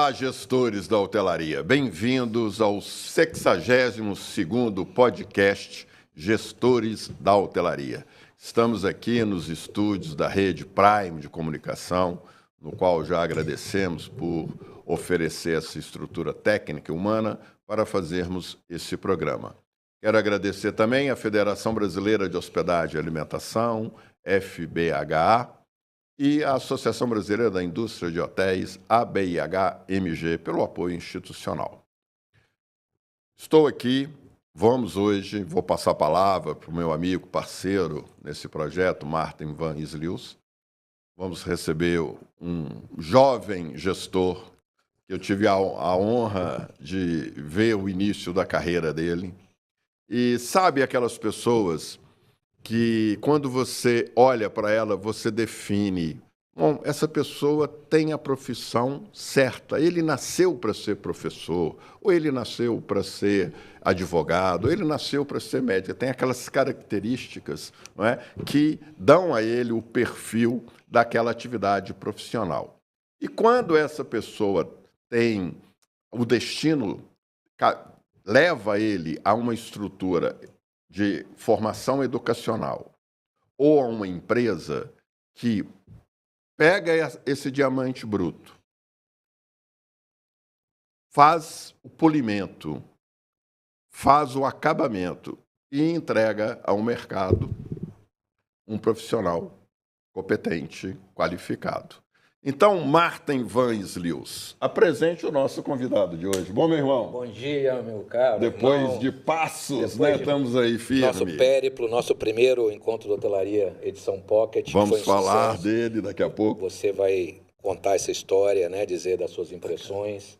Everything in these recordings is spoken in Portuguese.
Olá, gestores da hotelaria. Bem-vindos ao 62º podcast Gestores da Hotelaria. Estamos aqui nos estúdios da Rede Prime de Comunicação, no qual já agradecemos por oferecer essa estrutura técnica e humana para fazermos esse programa. Quero agradecer também à Federação Brasileira de Hospedagem e Alimentação, FBHA, e a Associação Brasileira da Indústria de Hotéis, ABIH-MG, pelo apoio institucional. Estou aqui, vou passar a palavra para o meu amigo, parceiro nesse projeto, Martin van Islius. Vamos receber um jovem gestor, que eu tive a honra de ver o início da carreira dele. E sabe aquelas pessoas que, quando você olha para ela, você define, bom, essa pessoa tem a profissão certa, ele nasceu para ser professor, ou ele nasceu para ser advogado, ou ele nasceu para ser médico, tem aquelas características, não é, que dão a ele o perfil daquela atividade profissional. E quando essa pessoa tem o destino, leva ele a uma estrutura de formação educacional ou a uma empresa que pega esse diamante bruto, faz o polimento, faz o acabamento e entrega ao mercado um profissional competente, qualificado. Então, Martin van Islius, apresente o nosso convidado de hoje. Bom, meu irmão? Bom dia, meu caro. Depois irmão, de passos, estamos aí firme. Nosso périplo, nosso primeiro encontro de hotelaria, edição Pocket. Vamos falar dele daqui a pouco. Você vai contar essa história, né? Dizer das suas impressões.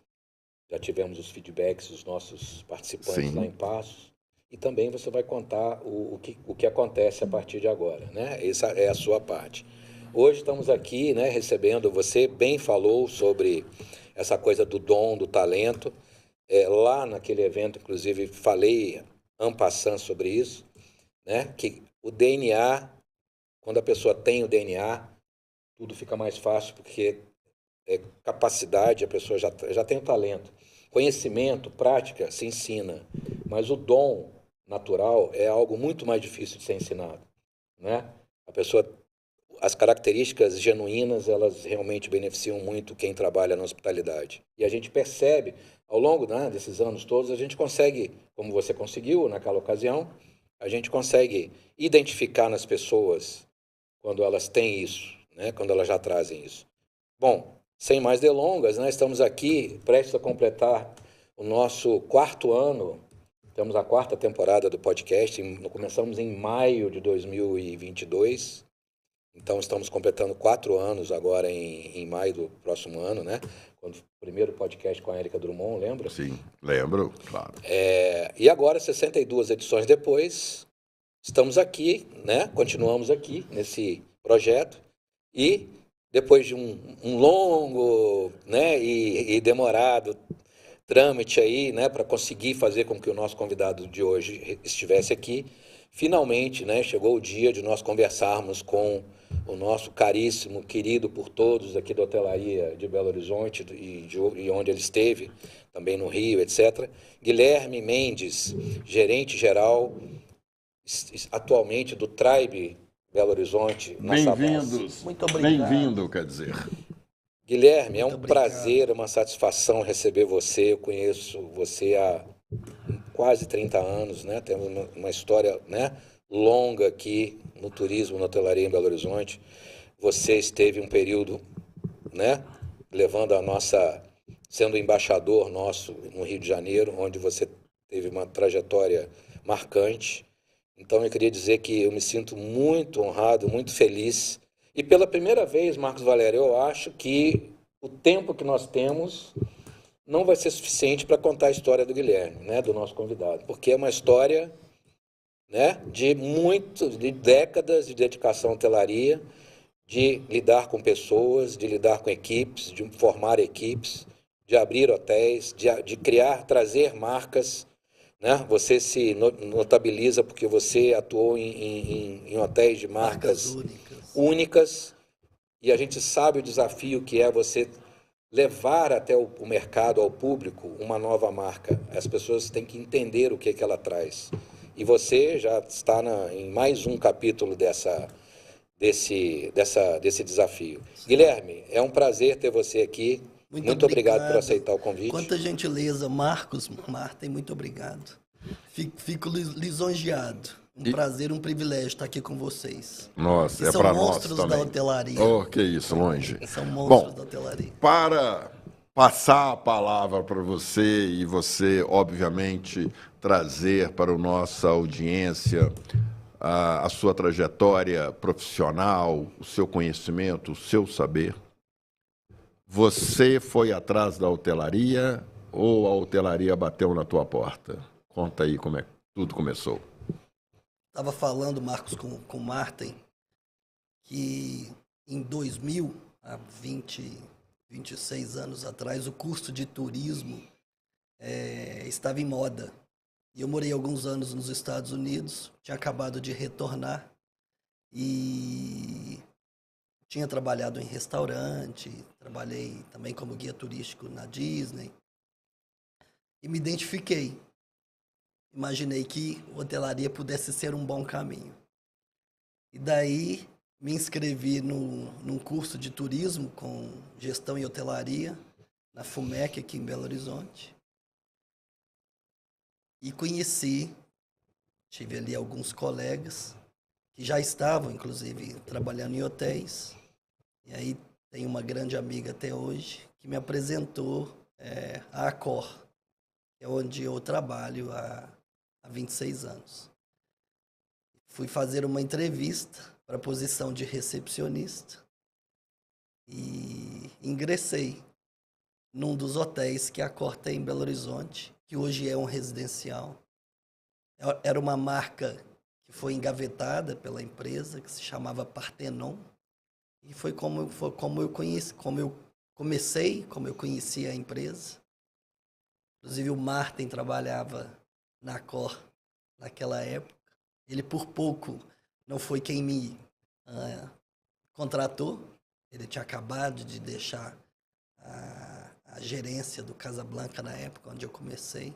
Já tivemos os feedbacks dos nossos participantes lá em Passos. E também você vai contar o que acontece a partir de agora, né? Essa é a sua parte. Hoje estamos aqui, né, recebendo, você bem falou sobre essa coisa do dom, do talento. Lá naquele evento, inclusive, falei en passant sobre isso, né, que o DNA, quando a pessoa tem o DNA, tudo fica mais fácil, porque capacidade, a pessoa já tem o talento. Conhecimento, prática, se ensina, mas o dom natural é algo muito mais difícil de ser ensinado, né? A pessoa... As características genuínas, elas realmente beneficiam muito quem trabalha na hospitalidade. E a gente percebe, ao longo, né, desses anos todos, a gente consegue, como você conseguiu naquela ocasião, a gente consegue identificar nas pessoas quando elas têm isso, né, quando elas já trazem isso. Bom, sem mais delongas, né, estamos aqui prestes a completar o nosso 4º ano, temos a 4ª temporada do podcast, começamos em maio de 2022, então, estamos completando 4 anos agora em maio do próximo ano, né? Quando o primeiro podcast com a Érica Drummond, lembra? Sim, lembro, claro. E agora, 62 edições depois, estamos aqui, né? Continuamos aqui nesse projeto e depois de um longo, né, e demorado trâmite aí, né, para conseguir fazer com que o nosso convidado de hoje estivesse aqui, finalmente, né, chegou o dia de nós conversarmos com o nosso caríssimo, querido por todos aqui da hotelaria de Belo Horizonte e onde ele esteve, também no Rio, etc. Guilherme Mendes, gerente-geral, atualmente do Tribe Belo Horizonte. Bem-vindos. Muito obrigado. Bem-vindo, quer dizer. Guilherme, é um prazer, uma satisfação receber você. Eu conheço você há quase 30 anos, né? Temos uma história, né, longa aqui no turismo, na hotelaria em Belo Horizonte. Você esteve um período, né, levando sendo embaixador nosso no Rio de Janeiro, onde você teve uma trajetória marcante. Então, eu queria dizer que eu me sinto muito honrado, muito feliz. E pela primeira vez, Marcos Valério, eu acho que o tempo que nós temos não vai ser suficiente para contar a história do Guilherme, né, do nosso convidado, porque é uma história, né, de décadas de dedicação à hotelaria, de lidar com pessoas, de lidar com equipes, de formar equipes, de abrir hotéis, de trazer marcas, né? Você se notabiliza porque você atuou em hotéis de marcas únicas, e a gente sabe o desafio que é você levar até o mercado, ao público, uma nova marca. As pessoas têm que entender o que ela traz. E você já está em mais um capítulo desse desafio. Sim. Guilherme, é um prazer ter você aqui. Muito obrigado por aceitar o convite. Quanta gentileza, Marcos, Marta, muito obrigado. Fico lisonjeado. Prazer, um privilégio estar aqui com vocês. Nossa, é para nós também. São monstros da hotelaria. Oh, que isso, longe. São monstros da hotelaria. Para passar a palavra para você e você, obviamente, trazer para a nossa audiência a sua trajetória profissional, o seu conhecimento, o seu saber. Você foi atrás da hotelaria ou a hotelaria bateu na tua porta? Conta aí como é que tudo começou. Estava falando, Marcos, com Martin, que em 2000, há 26 anos atrás, o curso de turismo estava em moda. E eu morei alguns anos nos Estados Unidos, tinha acabado de retornar e tinha trabalhado em restaurante, trabalhei também como guia turístico na Disney e me identifiquei. Imaginei que hotelaria pudesse ser um bom caminho. E daí me inscrevi num curso de turismo com gestão e hotelaria na FUMEC aqui em Belo Horizonte. E tive ali alguns colegas que já estavam, inclusive, trabalhando em hotéis. E aí tem uma grande amiga até hoje que me apresentou a Accor, que é onde eu trabalho há 26 anos. Fui fazer uma entrevista para a posição de recepcionista e ingressei num dos hotéis que a Accor tem em Belo Horizonte, que hoje é um residencial. Era uma marca que foi engavetada pela empresa, que se chamava Parthenon, e foi como eu conheci a empresa. Inclusive o Martin trabalhava na Accor naquela época. Ele por pouco não foi quem me contratou. Ele tinha acabado de deixar a gerência do Casablanca na época onde eu comecei.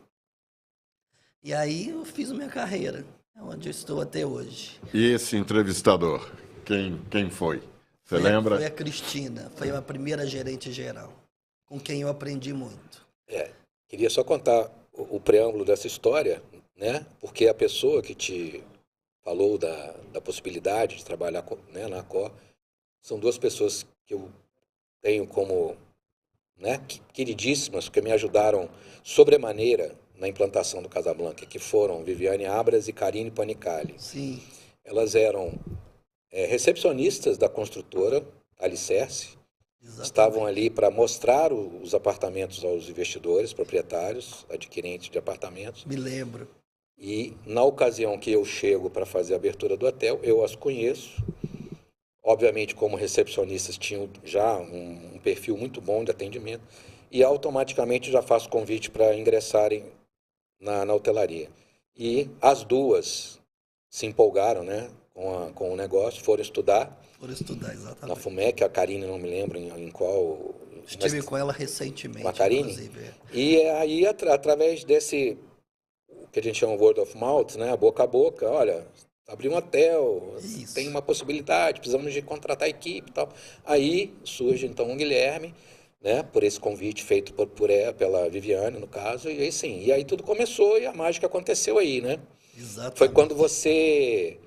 E aí eu fiz a minha carreira, onde eu estou até hoje. E esse entrevistador, quem foi? Você lembra? Foi a Cristina, foi a primeira gerente geral, com quem eu aprendi muito. Queria só contar o preâmbulo dessa história, né? Porque a pessoa que te falou da possibilidade de trabalhar na Accor são duas pessoas que eu tenho como queridíssimas, que me ajudaram sobremaneira na implantação do Casablanca, que foram Viviane Abras e Karine Panicali. Sim. Elas eram recepcionistas da construtora Alicerce. Exatamente. Estavam ali para mostrar os apartamentos aos investidores, proprietários, adquirentes de apartamentos. Me lembro. E na ocasião que eu chego para fazer a abertura do hotel, eu as conheço. Obviamente, como recepcionistas, tinham já um perfil muito bom de atendimento. E automaticamente já faço convite para ingressarem na hotelaria. E as duas se empolgaram, né, com o negócio, foram estudar. Exatamente. Na FUMEC, a Karine, não me lembro em qual... Estive com ela recentemente, com a Karine. Inclusive. E aí, através desse, que a gente chama word of mouth, né, boca a boca, olha, abriu um hotel, Isso. Tem uma possibilidade, precisamos de contratar a equipe e tal. Aí surge, então, o Guilherme, né, por esse convite feito pela Viviane, no caso, e aí sim. E aí tudo começou e a mágica aconteceu aí, né? Exatamente. Foi quando você...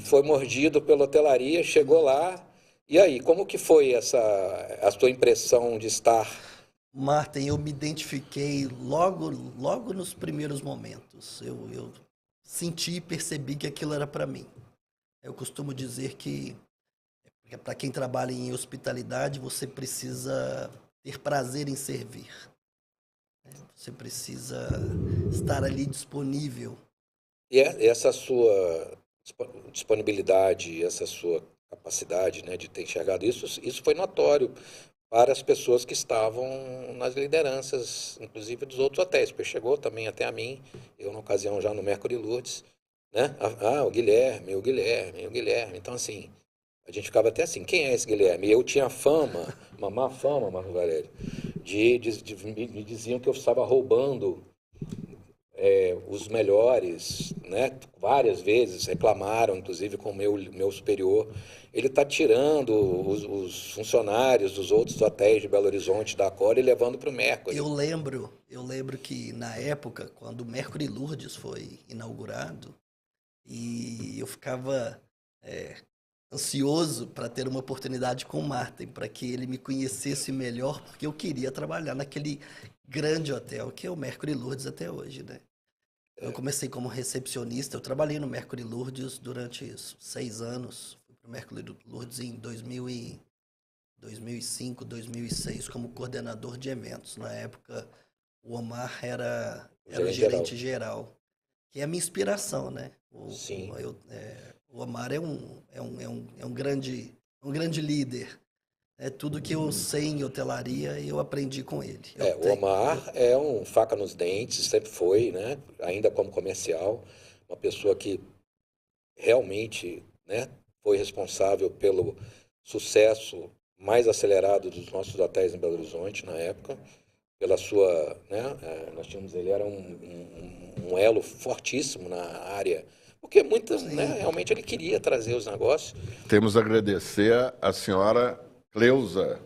Foi mordido pela hotelaria, chegou lá. E aí, como que foi a stua impressão de estar? Martin, eu me identifiquei logo nos primeiros momentos. Eu senti e percebi que aquilo era para mim. Eu costumo dizer que para quem trabalha em hospitalidade, você precisa ter prazer em servir. Você precisa estar ali disponível. E essa sua disponibilidade, essa sua capacidade, né, de ter enxergado isso foi notório para as pessoas que estavam nas lideranças, inclusive dos outros hotéis, porque chegou também até a mim, eu na ocasião já no Mercury Lourdes, né? O Guilherme. Então, assim, A gente ficava até assim, quem é esse Guilherme? E eu tinha fama, uma má fama, Marco Valério, me diziam que eu estava roubando os melhores, né? Várias vezes reclamaram, inclusive com o meu superior. Ele está tirando os funcionários dos outros hotéis de Belo Horizonte da Accor e levando para o Mercury. Eu lembro que na época, quando o Mercury Lourdes foi inaugurado, e eu ficava ansioso para ter uma oportunidade com o Martin, para que ele me conhecesse melhor, porque eu queria trabalhar naquele grande hotel que é o Mercury Lourdes até hoje, né? Eu comecei como recepcionista, eu trabalhei no Mercury Lourdes durante isso, 6 anos. Fui para o Mercury Lourdes em 2005, 2006, como coordenador de eventos. Na época, o Omar era o gerente geral, que é a minha inspiração, né? Sim. O Omar é um grande líder. Tudo que eu sei em hotelaria, eu aprendi com ele. O Omar é um faca nos dentes, sempre foi, né? Ainda como comercial, uma pessoa que realmente, né, foi responsável pelo sucesso mais acelerado dos nossos hotéis em Belo Horizonte na época, pela sua, né, nós tínhamos, ele era um elo fortíssimo na área, porque né, realmente ele queria trazer os negócios. Temos a agradecer a senhora Cleusa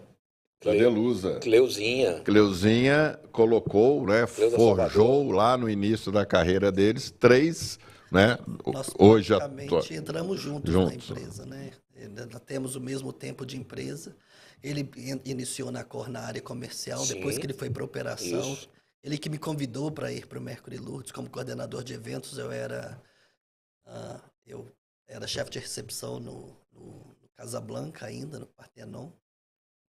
Delusa. Cleuzinha colocou, né, Cleusa forjou Salvador. lá no início da carreira deles 3, né? Nós hoje praticamente entramos juntos na empresa, né? Nós temos o mesmo tempo de empresa. Ele iniciou na Accor na área comercial, depois que ele foi para operação. Isso. Ele que me convidou para ir para o Mercury Lourdes como coordenador de eventos. Eu era chefe de recepção no Casablanca ainda, no Parthenon.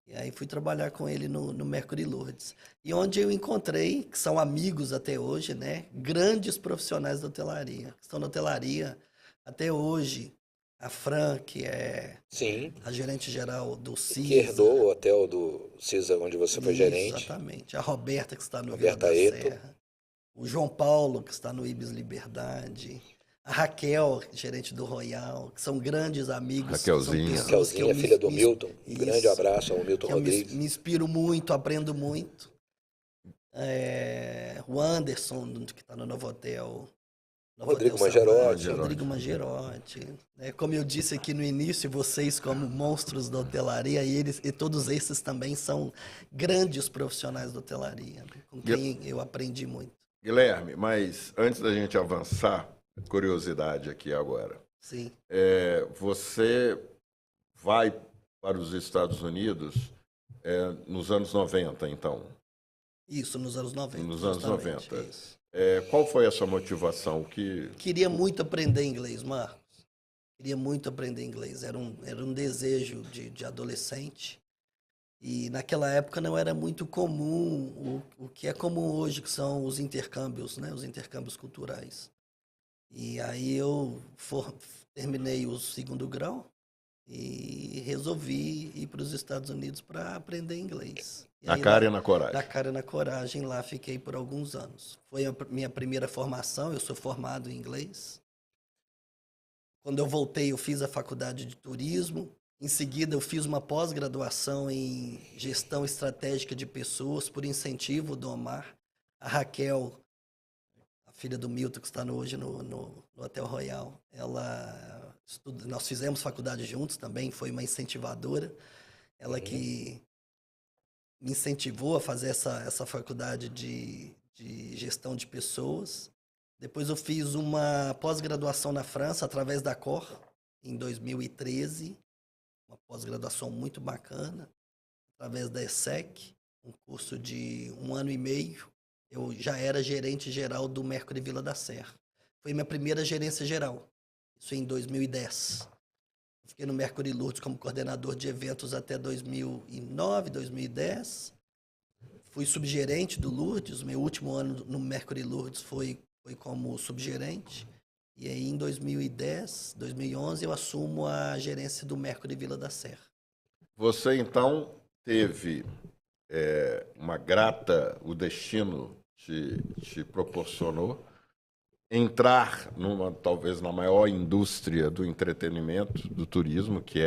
E aí fui trabalhar com ele no Mercury Lourdes. E onde eu encontrei, que são amigos até hoje, né? Grandes profissionais da hotelaria. Que estão na hotelaria até hoje. A Fran, que é a gerente-geral do CISA. Que herdou o hotel do CISA, onde você foi gerente. Exatamente. A Roberta, que está no Vila da Serra. O João Paulo, que está no Ibis Liberdade. A Raquel, gerente do Royal, que são grandes amigos. Raquelzinha. Raquelzinha, filha do Milton. Um grande abraço ao Milton Rodrigues. Eu me inspiro muito, aprendo muito. O Anderson, que está no Novotel. Rodrigo Mangerotti. Rodrigo Mangerotti. Como eu disse aqui no início, vocês como monstros da hotelaria, e todos esses também são grandes profissionais da hotelaria, com quem eu aprendi muito. Guilherme, mas antes da gente avançar, curiosidade aqui agora. Sim. Você vai para os Estados Unidos nos anos 90, então? Isso, nos anos 90. Nos anos 90. Qual foi a sua motivação? Queria muito aprender inglês, Marcos. Queria muito aprender inglês. Era um desejo de adolescente. E naquela época não era muito comum o que é comum hoje, que são os intercâmbios, né? Os intercâmbios culturais. E aí eu terminei o 2º grau e resolvi ir para os Estados Unidos para aprender inglês. Na cara e na coragem. Na cara e na coragem, lá fiquei por alguns anos. Foi a minha primeira formação, eu sou formado em inglês. Quando eu voltei, eu fiz a faculdade de turismo. Em seguida, eu fiz uma pós-graduação em gestão estratégica de pessoas por incentivo do Omar. A Raquel, a filha do Milton, que está hoje no Hotel Royal, nós fizemos faculdade juntos também, foi uma incentivadora. Ela que me incentivou a fazer essa faculdade de gestão de pessoas. Depois eu fiz uma pós-graduação na França, através da Accor, em 2013. Uma pós-graduação muito bacana, através da ESSEC, um curso de 1 ano e meio. Eu já era gerente geral do Mercury Vila da Serra. Foi minha primeira gerência geral, isso em 2010. Fiquei no Mercury Lourdes como coordenador de eventos até 2009, 2010. Fui subgerente do Lourdes. Meu último ano no Mercury Lourdes foi como subgerente. E aí, em 2010, 2011, eu assumo a gerência do Mercury Vila da Serra. Você, então, teve o destino te proporcionou entrar talvez na maior indústria do entretenimento, do turismo, que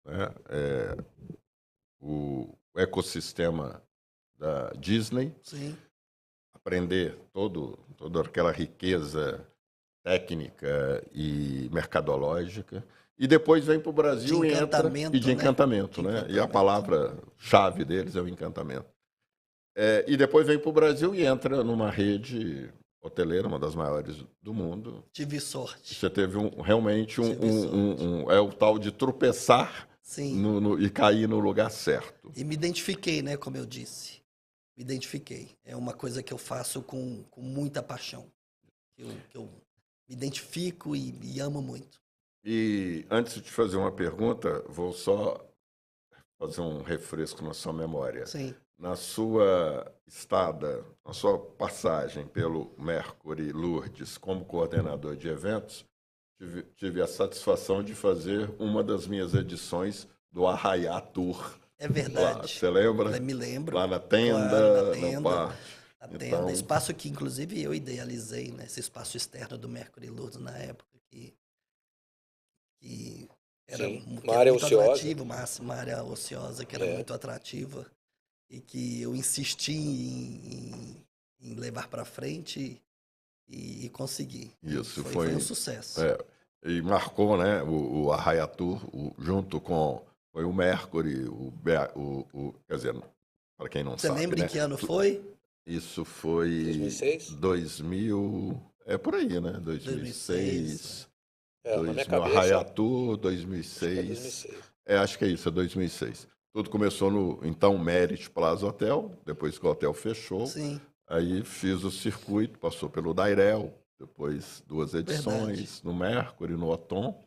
né, o ecossistema da Disney. Sim. Aprender toda aquela riqueza técnica e mercadológica. E depois vem para o Brasil e entra... E de encantamento, né? E a palavra-chave deles é o encantamento. E depois vem para o Brasil e entra numa rede hoteleira, uma das maiores do mundo. Tive sorte. Você teve realmente é o tal de tropeçar e cair no lugar certo. E me identifiquei, né? Como eu disse. Me identifiquei. É uma coisa que eu faço com muita paixão. Que eu me identifico e amo muito. E antes de te fazer uma pergunta, vou só fazer um refresco na sua memória. Sim. Na sua na sua passagem pelo Mercury Lourdes como coordenador de eventos, tive a satisfação de fazer uma das minhas edições do Arraiá Tour. É verdade. Lá, você lembra? Eu me lembro. Lá na tenda, claro, na tenda, no parque. Na tenda, espaço que inclusive eu idealizei, né? Esse espaço externo do Mercury Lourdes na época que era uma área muito ociosa. atrativa, uma área ociosa que era muito atrativa e que eu insisti em levar para frente e consegui. Isso foi um sucesso. E marcou, né, o Arraiá Tour, junto com foi o Mercury, quer dizer, para quem não sabe, você lembra em que ano foi? Isso foi 2006? 2000, por aí, né? 2006. Arraiá Tour, 2006. 2006. Acho que é isso, é 2006. Tudo começou no, então, Merit Plaza Hotel, depois que o hotel fechou. Sim. Aí fiz o circuito, passou pelo Dairel, depois 2 edições, Verdade. no Mercury, no Otom.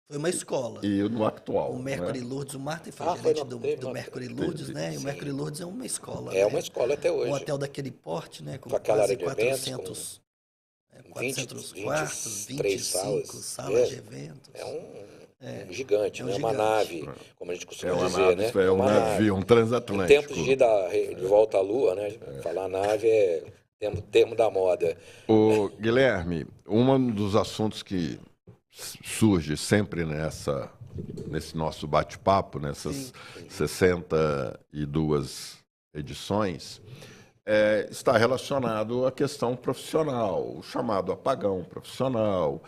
Foi uma escola. E no atual. O Mercury Lourdes, o Martin foi gerente do Mercury Lourdes, né? E o Mercury Lourdes é uma escola. É uma escola até hoje. Um hotel daquele porte, né? Com aquela área de 400, eventos, 400 20, quartos, 25 salas de eventos. É um gigante, né? Gigante. Uma nave, como a gente costuma uma dizer, nave, né? É um navio, um transatlântico. Em tempos de volta à Lua, né? Falar nave é termo da moda. Ô, Guilherme, um dos assuntos que surge sempre nesse nosso bate-papo, nessas 62 edições, está relacionado à questão profissional, o chamado apagão profissional,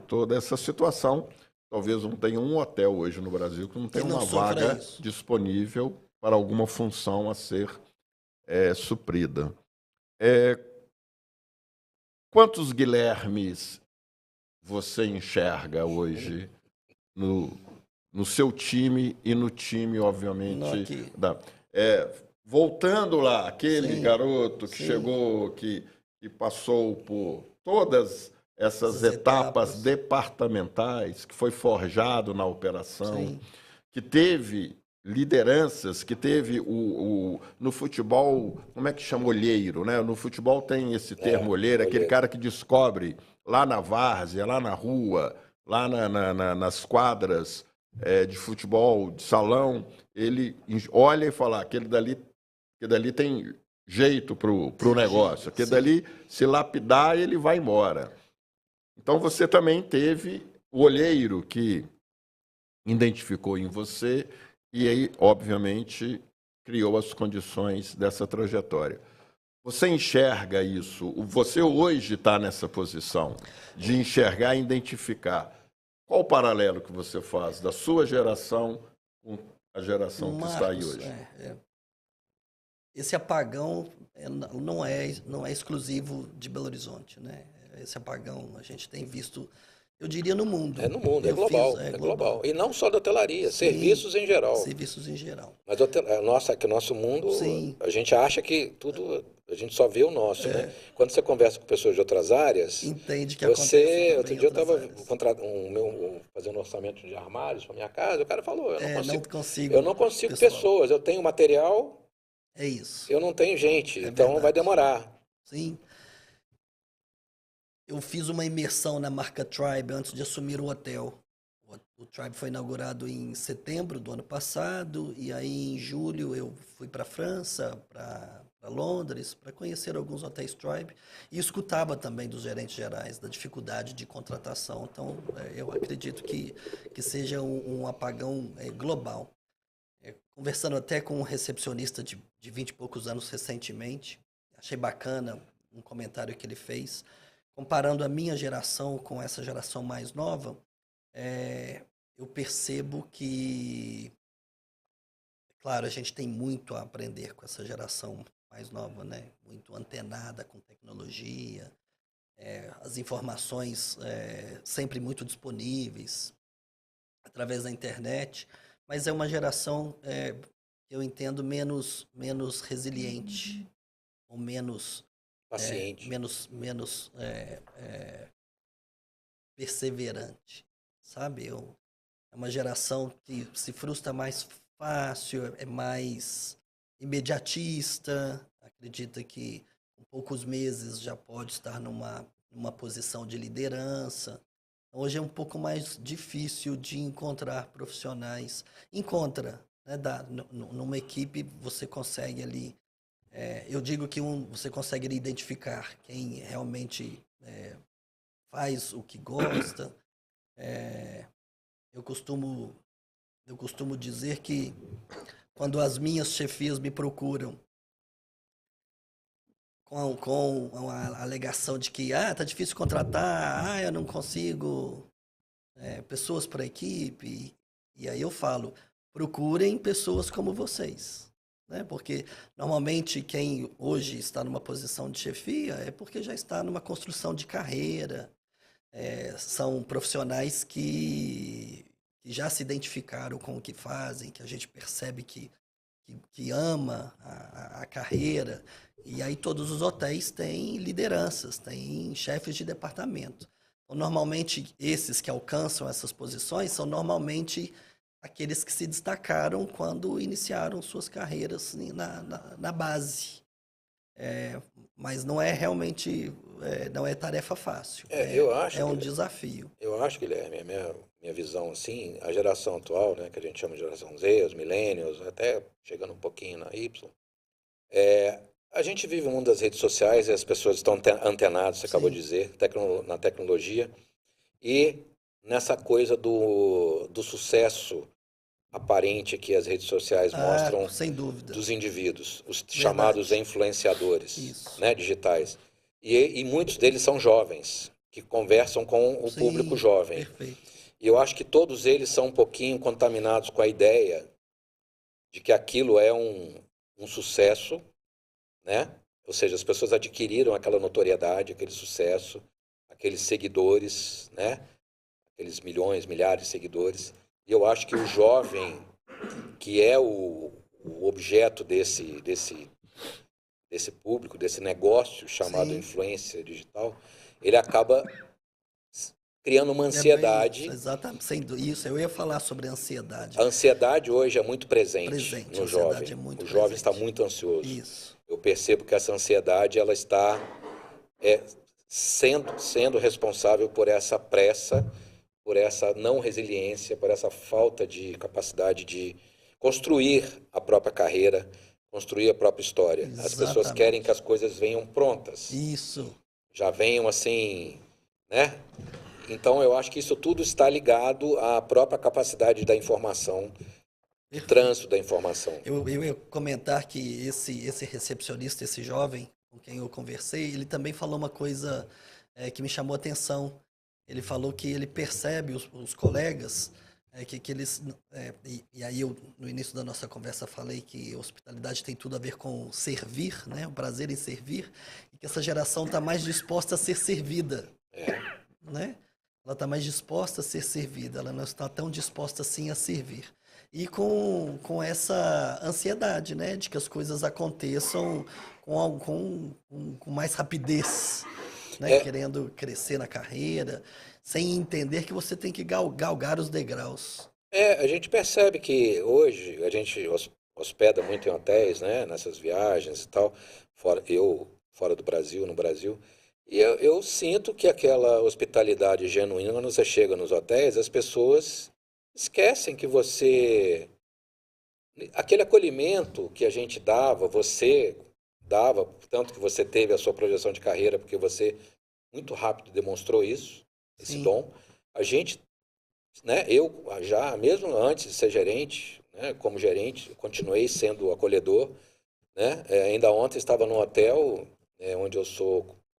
toda essa situação. Talvez não tenha um hotel hoje no Brasil que não tenha uma vaga disponível para alguma função a ser suprida. Quantos Guilhermes você enxerga hoje no seu time e no time, obviamente, voltando lá, aquele garoto que chegou, que passou por todas essas etapas departamentais, que foi forjado na operação, que teve lideranças, que teve no futebol, como é que chama? Olheiro, né? No futebol tem esse termo olheiro, aquele cara que descobre lá na várzea, lá na rua, lá nas quadras de futebol, de salão, ele olha e fala, aquele dali tem jeito pro negócio, aquele dali, se lapidar, ele vai embora. Então você também teve o olheiro que identificou em você e aí, obviamente, criou as condições dessa trajetória. Você enxerga isso? Você hoje está nessa posição de enxergar e identificar. Qual o paralelo que você faz da sua geração com a geração que está aí hoje? Esse apagão não é exclusivo de Belo Horizonte, né? Esse apagão a gente tem visto, eu diria, no mundo. No mundo, é global. E não só da hotelaria, serviços em geral. Serviços em geral. Mas o nosso mundo, a gente acha que tudo, a gente só vê o nosso, né? Quando você conversa com pessoas de outras áreas, entende que acontece. Outro dia eu estava fazendo um orçamento de armários para minha casa, o cara falou, eu não consigo pessoas, eu tenho material, eu não tenho gente, então verdade. Vai demorar. Sim. Eu fiz uma imersão na marca Tribe antes de assumir o hotel. O Tribe foi inaugurado em setembro do ano passado, e aí em julho eu fui para a França para Londres para conhecer alguns hotéis Tribe e escutava também dos gerentes gerais da dificuldade de contratação. Então, eu acredito que seja um apagão global. Conversando até com um recepcionista de 20 e poucos anos recentemente, achei bacana um comentário que ele fez, comparando a minha geração com essa geração mais nova, eu percebo que, claro, a gente tem muito a aprender com essa geração mais nova, né? Muito antenada com tecnologia, as informações sempre muito disponíveis através da internet, mas é uma geração eu entendo menos resiliente ou menos paciente, menos perseverante, sabe? É uma geração que se frustra mais fácil, é mais imediatista, acredita que com poucos meses já pode estar numa posição de liderança. Hoje é um pouco mais difícil de encontrar profissionais. Encontra, né? Numa equipe você consegue ali, eu digo que você consegue identificar quem realmente faz o que gosta. Eu costumo dizer que quando as minhas chefias me procuram com a alegação de que tá difícil contratar, eu não consigo pessoas para a equipe, e aí eu falo, procurem pessoas como vocês, né? Porque normalmente quem hoje está numa posição de chefia é porque já está numa construção de carreira, são profissionais que já se identificaram com o que fazem, que a gente percebe que ama a carreira. E aí todos os hotéis têm lideranças, têm chefes de departamento. Então, normalmente, esses que alcançam essas posições são normalmente aqueles que se destacaram quando iniciaram suas carreiras na base. Mas não é realmente, não é tarefa fácil. eu acho, É um Guilherme, desafio. eu acho, Guilherme, minha visão assim, a geração atual, né, que a gente chama de geração Z, os millennials, até chegando um pouquinho na Y, a gente vive um mundo das redes sociais e as pessoas estão antenadas, você acabou de dizer, na tecnologia e nessa coisa do sucesso aparente que as redes sociais mostram Sem dúvida. dos indivíduos, os Verdade. chamados influenciadores, Isso. né, digitais. E muitos deles são jovens, que conversam com o público jovem. Perfeito. E eu acho que todos eles são um pouquinho contaminados com a ideia de que aquilo é um sucesso, né? Ou seja, as pessoas adquiriram aquela notoriedade, aquele sucesso, aqueles seguidores, né? Aqueles milhões, milhares de seguidores. E eu acho que o jovem, que é o objeto desse público, desse negócio chamado influência digital, ele acaba criando uma ansiedade. Exatamente, isso, eu ia falar sobre a ansiedade. A ansiedade hoje é muito presente no jovem. O jovem está muito ansioso. Isso. Eu percebo que essa ansiedade ela está sendo responsável por essa pressa, por essa não resiliência, por essa falta de capacidade de construir a própria carreira, construir a própria história. Exatamente. As pessoas querem que as coisas venham prontas. Isso. Já venham assim, né? Então, eu acho que isso tudo está ligado à própria capacidade da informação, do trânsito da informação. Eu ia comentar que esse recepcionista, esse jovem com quem eu conversei, ele também falou uma coisa que me chamou a atenção. Ele falou que ele percebe os colegas, que eles... e aí eu, no início da nossa conversa, falei que hospitalidade tem tudo a ver com servir, né? O prazer em servir, e que essa geração está mais disposta a ser servida. Né? Ela está mais disposta a ser servida, ela não está tão disposta assim a servir. E com essa ansiedade, né, de que as coisas aconteçam com mais rapidez, né, querendo crescer na carreira, sem entender que você tem que galgar os degraus. A gente percebe que hoje a gente hospeda muito em hotéis, né, nessas viagens e tal, fora do Brasil, no Brasil. E eu sinto que aquela hospitalidade genuína, quando você chega nos hotéis, as pessoas esquecem que você... Aquele acolhimento que a gente dava, você, dava, tanto que você teve a sua projeção de carreira, porque você muito rápido demonstrou isso, esse Sim. dom. A gente, né, eu já, mesmo antes de ser gerente, né, como gerente, continuei sendo acolhedor, né? Ainda ontem estava no hotel, onde eu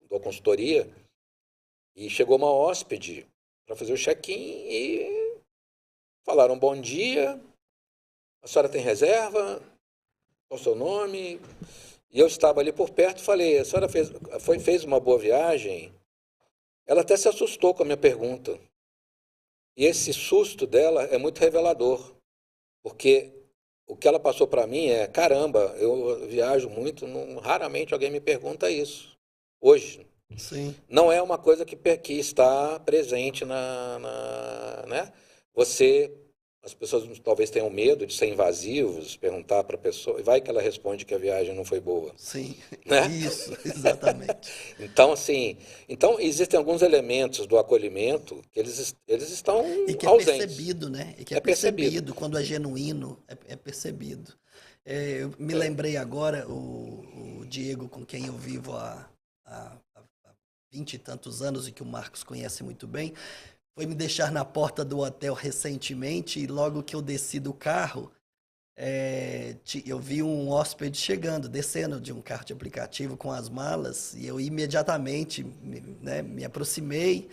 dou consultoria, e chegou uma hóspede para fazer o check-in e falaram bom dia, a senhora tem reserva, qual o seu nome? E eu estava ali por perto, falei, a senhora fez uma boa viagem? Ela até se assustou com a minha pergunta. E esse susto dela é muito revelador, porque o que ela passou para mim é, caramba, eu viajo muito, raramente alguém me pergunta isso. Hoje. Sim. Não é uma coisa que está presente né? As pessoas talvez tenham medo de ser invasivos, perguntar para a pessoa, e vai que ela responde que a viagem não foi boa, Sim, né? isso, exatamente. Então, assim, existem alguns elementos do acolhimento que eles estão E que é ausentes. percebido, né? E que É é percebido quando é genuíno, é percebido. Eu me lembrei agora, o Diego, com quem eu vivo há 20 e tantos anos e que o Marcos conhece muito bem, foi me deixar na porta do hotel recentemente e logo que eu desci do carro, eu vi um hóspede chegando, descendo de um carro de aplicativo com as malas e eu imediatamente me aproximei,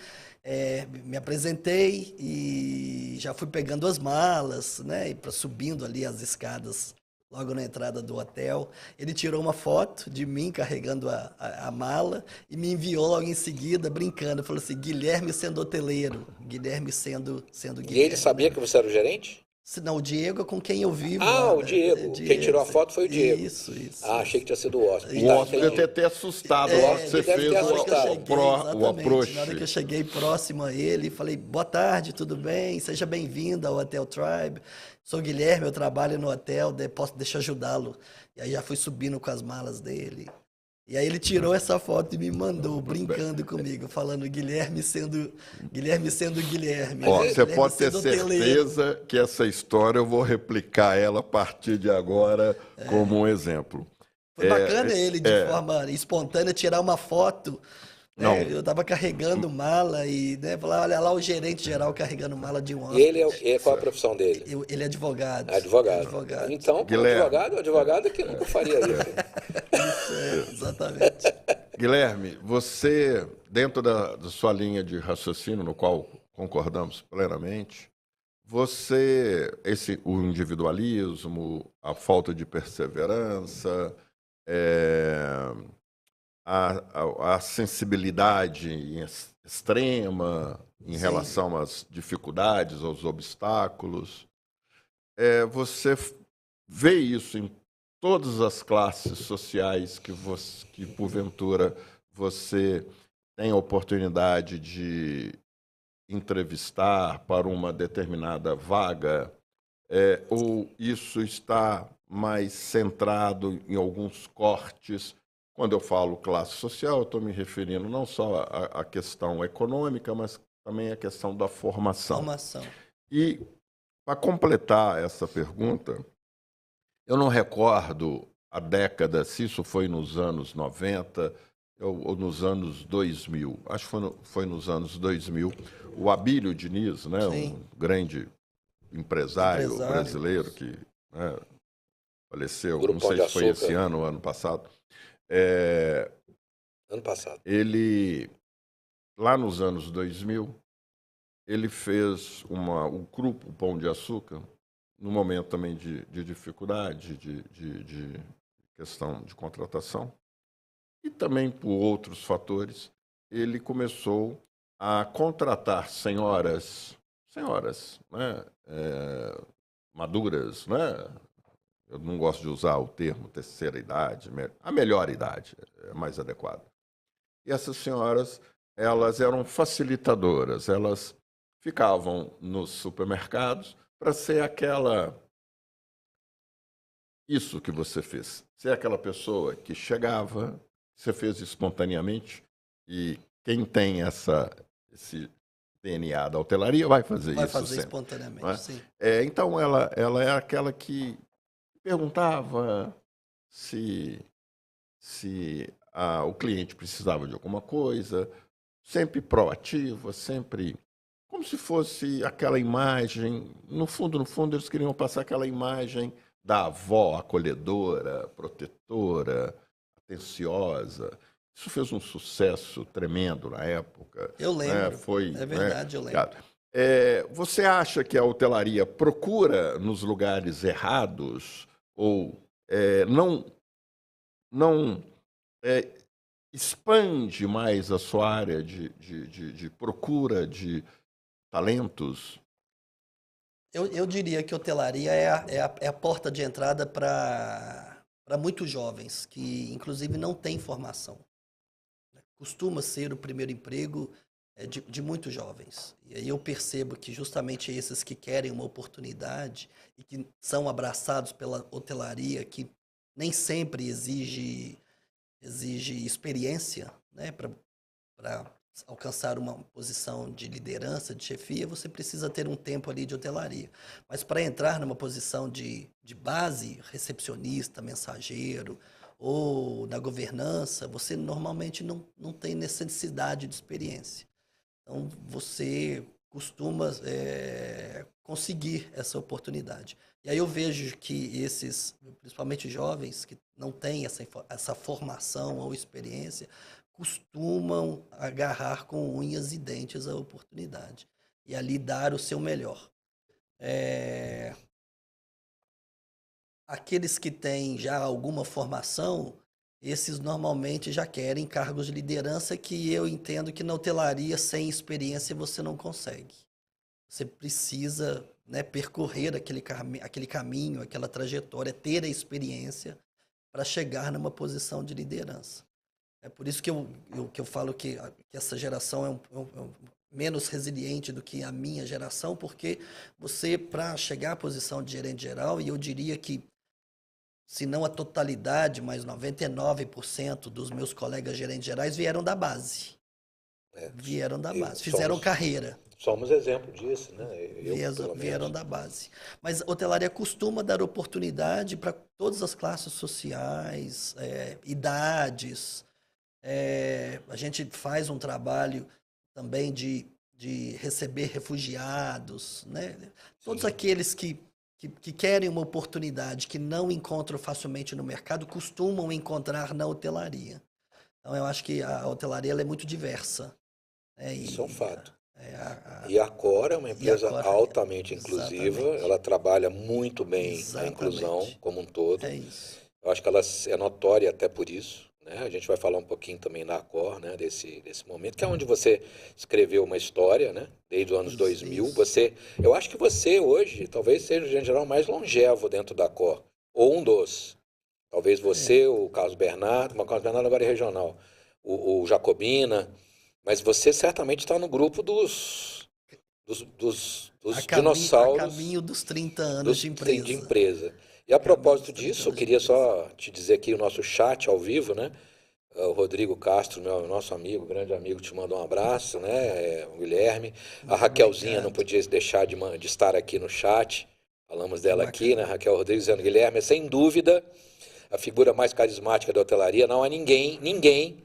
me apresentei e já fui pegando as malas, né, e subindo ali as escadas logo na entrada do hotel. Ele tirou uma foto de mim carregando a mala e me enviou logo em seguida, brincando. Falou assim, Guilherme sendo hoteleiro, Guilherme sendo Guilherme. E ele sabia que você era o gerente? Não, o Diego é com quem eu vivo Ah, lá. o Diego. Quem tirou a foto foi o Diego. Isso. Ah, achei que tinha sido o hóspede. O hóspede deve ter até assustado na hora que você fez o approach. Na hora que eu cheguei próximo a ele, falei, boa tarde, tudo bem? Seja bem-vindo ao Hotel Tribe. Sou Guilherme, eu trabalho no hotel, deixa eu ajudá-lo. E aí já fui subindo com as malas dele. E aí ele tirou essa foto e me mandou, brincando comigo, falando Guilherme sendo Guilherme. Ó, Guilherme você pode ter sendo hoteleiro. certeza que essa história eu vou replicar ela a partir de agora como um exemplo. Foi bacana ele, de forma espontânea, tirar uma foto. Não. Eu estava carregando mala e falar, olha lá o gerente geral carregando mala de um E hóspede. ele qual a profissão dele? Ele é advogado. Advogado. Então, Guilherme. advogado é que nunca faria isso. Isso, exatamente. Guilherme, você, dentro da sua linha de raciocínio, no qual concordamos plenamente, o individualismo, a falta de perseverança, a sensibilidade extrema em relação às dificuldades, aos obstáculos, você vê isso em todas as classes sociais que porventura você tem a oportunidade de entrevistar para uma determinada vaga, ou isso está mais centrado em alguns cortes? Quando eu falo classe social, eu estou me referindo não só à questão econômica, mas também à questão da formação. E, para completar essa pergunta, eu não recordo a década, se isso foi nos anos 90 ou nos anos 2000. Acho que foi nos anos 2000. O Abílio Diniz, né, um grande empresário brasileiro que faleceu, não sei se foi esse ano ou ano passado. Ano passado. Ele, lá nos anos 2000, ele fez o grupo Pão de Açúcar, num momento também de dificuldade, de questão de contratação, e também por outros fatores, ele começou a contratar senhoras, né, maduras, né? Eu não gosto de usar o termo terceira idade, a melhor idade é mais adequado. E essas senhoras, elas eram facilitadoras, elas ficavam nos supermercados para ser isso que você fez, ser aquela pessoa que chegava, você fez espontaneamente, e quem tem esse DNA da hotelaria vai fazer isso. Vai fazer sempre, espontaneamente, sim. Então, ela é aquela que perguntava se se o cliente precisava de alguma coisa, sempre proativa, sempre como se fosse aquela imagem. No fundo, eles queriam passar aquela imagem da avó acolhedora, protetora, atenciosa. Isso fez um sucesso tremendo na época. Eu lembro. Foi, é verdade, eu lembro. Você acha que a hotelaria procura nos lugares errados ou não expande mais a sua área de procura de talentos? Eu diria que hotelaria é a porta de entrada para muitos jovens que, inclusive, não têm formação. Costuma ser o primeiro emprego de muitos jovens. E aí eu percebo que justamente esses que querem uma oportunidade e que são abraçados pela hotelaria, que nem sempre exige experiência, né, para alcançar uma posição de liderança, de chefia, você precisa ter um tempo ali de hotelaria. Mas para entrar numa posição de base, recepcionista, mensageiro, ou na governança, você normalmente não tem necessidade de experiência. Então, você costuma conseguir essa oportunidade. E aí eu vejo que esses, principalmente jovens, que não têm essa formação ou experiência, costumam agarrar com unhas e dentes a oportunidade e ali dar o seu melhor. Aqueles que têm já alguma formação, esses normalmente já querem cargos de liderança, que eu entendo que na hotelaria, sem experiência, você não consegue. Você precisa, né, percorrer aquele caminho, aquela trajetória, ter a experiência para chegar numa posição de liderança. É por isso que eu falo que essa geração é menos resiliente do que a minha geração, porque você, para chegar à posição de gerente geral, e eu diria que, se não a totalidade, mas 99% dos meus colegas gerentes gerais vieram da base. Vieram da base, fizeram carreira. Somos exemplo disso, né? Vieram da base. Mas a hotelaria costuma dar oportunidade para todas as classes sociais, idades. A gente faz um trabalho também de receber refugiados, né? Todos aqueles que querem uma oportunidade, que não encontram facilmente no mercado, costumam encontrar na hotelaria. Então, eu acho que a hotelaria ela é muito diversa. Isso é um fato. E a Accor é uma empresa altamente inclusiva, ela trabalha muito bem a inclusão como um todo. É isso. Eu acho que ela é notória até por isso. Né? A gente vai falar um pouquinho também da Accor, né? desse momento, que é onde você escreveu uma história, né? Desde os anos 2000. Eu acho que você hoje talvez seja o gerente geral mais longevo dentro da Accor, ou um dos. Talvez você, o Carlos Bernardo, mas o Carlos Bernardo agora é regional, o Jacobina, mas você certamente está no grupo dos dinossauros. A caminho dos 30 anos de empresa. E a propósito disso, eu queria só te dizer aqui o nosso chat ao vivo, né? O Rodrigo Castro, nosso amigo, grande amigo, te mandou um abraço, né? O Guilherme. A Raquelzinha não podia deixar de estar aqui no chat. Falamos dela aqui, né? Raquel Rodrigues dizendo: Guilherme é sem dúvida a figura mais carismática da hotelaria. Não há ninguém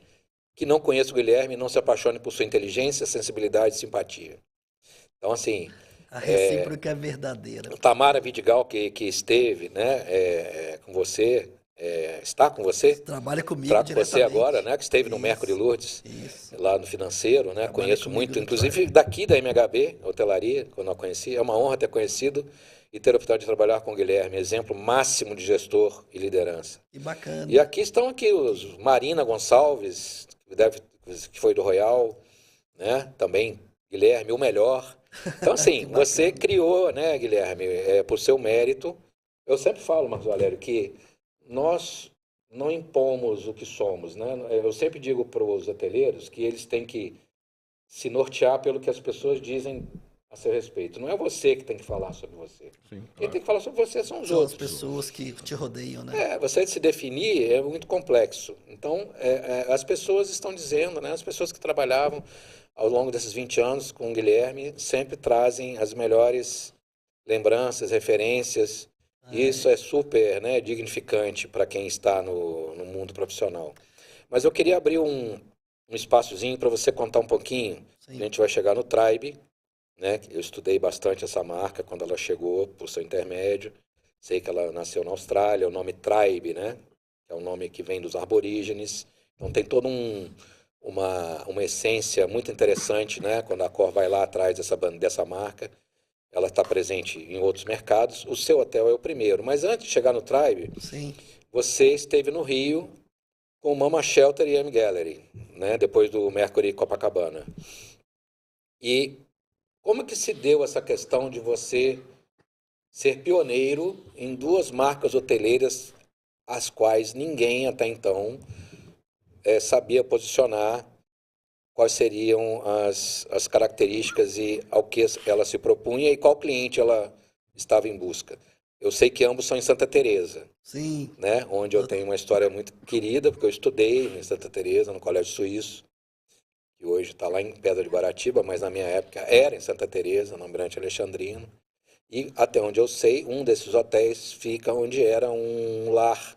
que não conheça o Guilherme e não se apaixone por sua inteligência, sensibilidade e simpatia. Então, assim... A recíproca é verdadeira. Tamara Vidigal, que esteve, né, com você, está com você? Trabalha comigo diretamente. Com você agora, né, que esteve no Mercury Lourdes, lá no financeiro, né? Conheço muito, inclusive daqui da MHB, hotelaria, quando eu conheci. É uma honra ter conhecido e ter a oportunidade de trabalhar com o Guilherme, exemplo máximo de gestor e liderança. Que bacana. E aqui estão os Marina Gonçalves, que foi do Royal, né? Também Guilherme, o melhor. Então, assim, você criou, né, Guilherme, por seu mérito. Eu sempre falo, Marcos Valério, que nós não impomos o que somos, né? Eu sempre digo para os hoteleiros que eles têm que se nortear pelo que as pessoas dizem a seu respeito. Não é você que tem que falar sobre você. Sim, claro. Quem tem que falar sobre você são os outros. São as pessoas que te rodeiam, né? Você se definir é muito complexo. Então, as pessoas estão dizendo, né? As pessoas que trabalhavam ao longo desses 20 anos com o Guilherme sempre trazem as melhores lembranças, referências Isso é super, né, dignificante para quem está no mundo profissional. Mas eu queria abrir um espaçozinho para você contar um pouquinho. A Sim, gente vai chegar no Tribe, né? Eu estudei bastante essa marca quando ela chegou por seu intermédio. Sei que ela nasceu na Austrália, o nome Tribe, né? É um nome que vem dos aborígenes. Então tem toda uma essência muito interessante, né? Quando a Accor vai lá atrás dessa marca. Ela está presente em outros mercados. O seu hotel é o primeiro. Mas antes de chegar no Tribe, sim. você esteve no Rio com o Mama Shelter e M Gallery, né? Depois do Mercury Copacabana. E como que se deu essa questão de você ser pioneiro em duas marcas hoteleiras as quais ninguém até então sabia posicionar quais seriam as características e ao que ela se propunha e qual cliente ela estava em busca. Eu sei que ambos são em Santa Teresa, Sim. né? Onde eu tenho uma história muito querida, porque eu estudei em Santa Teresa, no Colégio Suíço, que hoje está lá em Pedra de Guaratiba, mas na minha época era em Santa Teresa, no Almirante Alexandrino. E até onde eu sei, um desses hotéis fica onde era um lar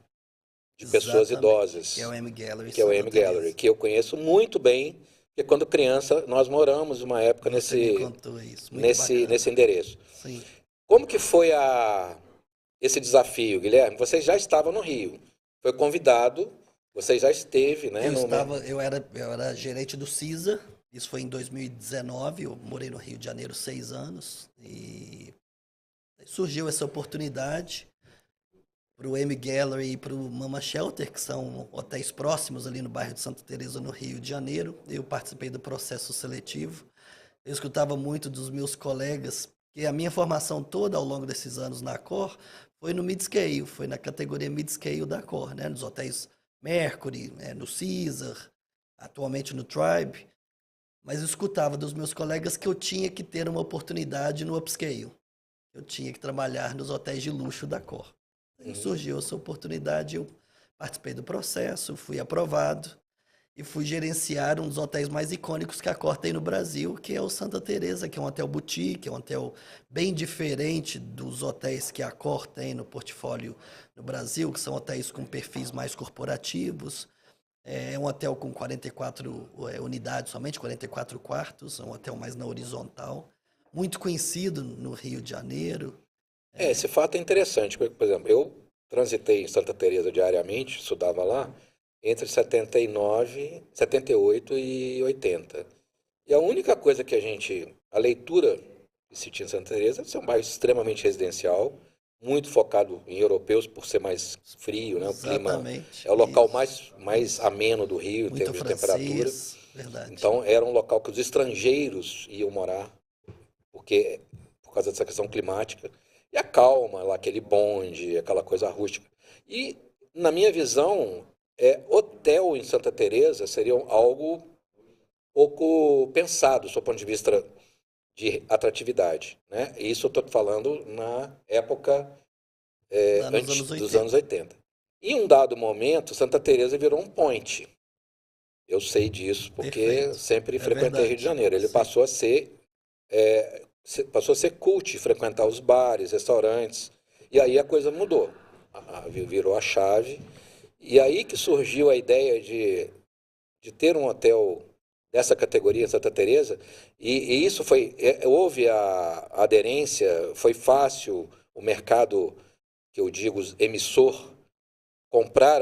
de pessoas Exatamente. idosas, Que é o M Gallery que é o Santa M Gallery, Teresa. que eu conheço muito bem, porque quando criança nós moramos uma época Você me contou isso. Muito nesse bacana. endereço. Sim. Como que foi esse desafio, Guilherme? Você já estava no Rio, foi convidado, você já esteve, né? Eu era gerente do CISA. Isso foi em 2019. Eu morei no Rio de Janeiro 6 anos. E surgiu essa oportunidade para o M Gallery e para o Mama Shelter, que são hotéis próximos ali no bairro de Santa Teresa, no Rio de Janeiro. Eu participei do processo seletivo. Eu escutava muito dos meus colegas, que a minha formação toda ao longo desses anos na Accor foi no mid-scale, foi na categoria mid-scale da Accor, né? Nos hotéis Mercury, né? No Caesar, atualmente no Tribe. Mas eu escutava dos meus colegas que eu tinha que ter uma oportunidade no upscale. Eu tinha que trabalhar nos hotéis de luxo da Accor. Aí surgiu essa oportunidade, eu participei do processo, fui aprovado e fui gerenciar um dos hotéis mais icônicos que a Accor tem no Brasil, que é o Santa Teresa, que é um hotel boutique, é um hotel bem diferente dos hotéis que a Accor tem no portfólio no Brasil, que são hotéis com perfis mais corporativos. É um hotel com 44 unidades, somente 44 quartos, é um hotel mais na horizontal, muito conhecido no Rio de Janeiro. Esse fato é interessante, porque, por exemplo, eu transitei em Santa Teresa diariamente, estudava lá, entre 79, 78 e 80. E a única coisa que a leitura que se tinha em Santa Teresa é um bairro extremamente residencial, muito focado em europeus por ser mais frio, né? O clima Exatamente. é o local Isso, mais isso. ameno do Rio em Muito termos de temperatura. francês, verdade. Então era um local que os estrangeiros iam morar, porque por causa dessa questão climática. E a calma, lá aquele bonde, aquela coisa rústica. E na minha visão, hotel em Santa Teresa seria algo pouco pensado, do seu ponto de vista de atratividade, né? Isso eu estou falando na época Lá nos antes anos dos anos 80. 80. Em um dado momento, Santa Teresa virou um point. Eu sei disso porque Perfeito. sempre É frequentei Rio de verdade. Janeiro. Ele Sim. passou a ser cult, frequentar os bares, restaurantes. E aí a coisa mudou. Virou a chave. E aí que surgiu a ideia de ter um hotel dessa categoria em Santa Teresa. E isso houve a aderência, foi fácil o mercado, que eu digo, emissor, comprar,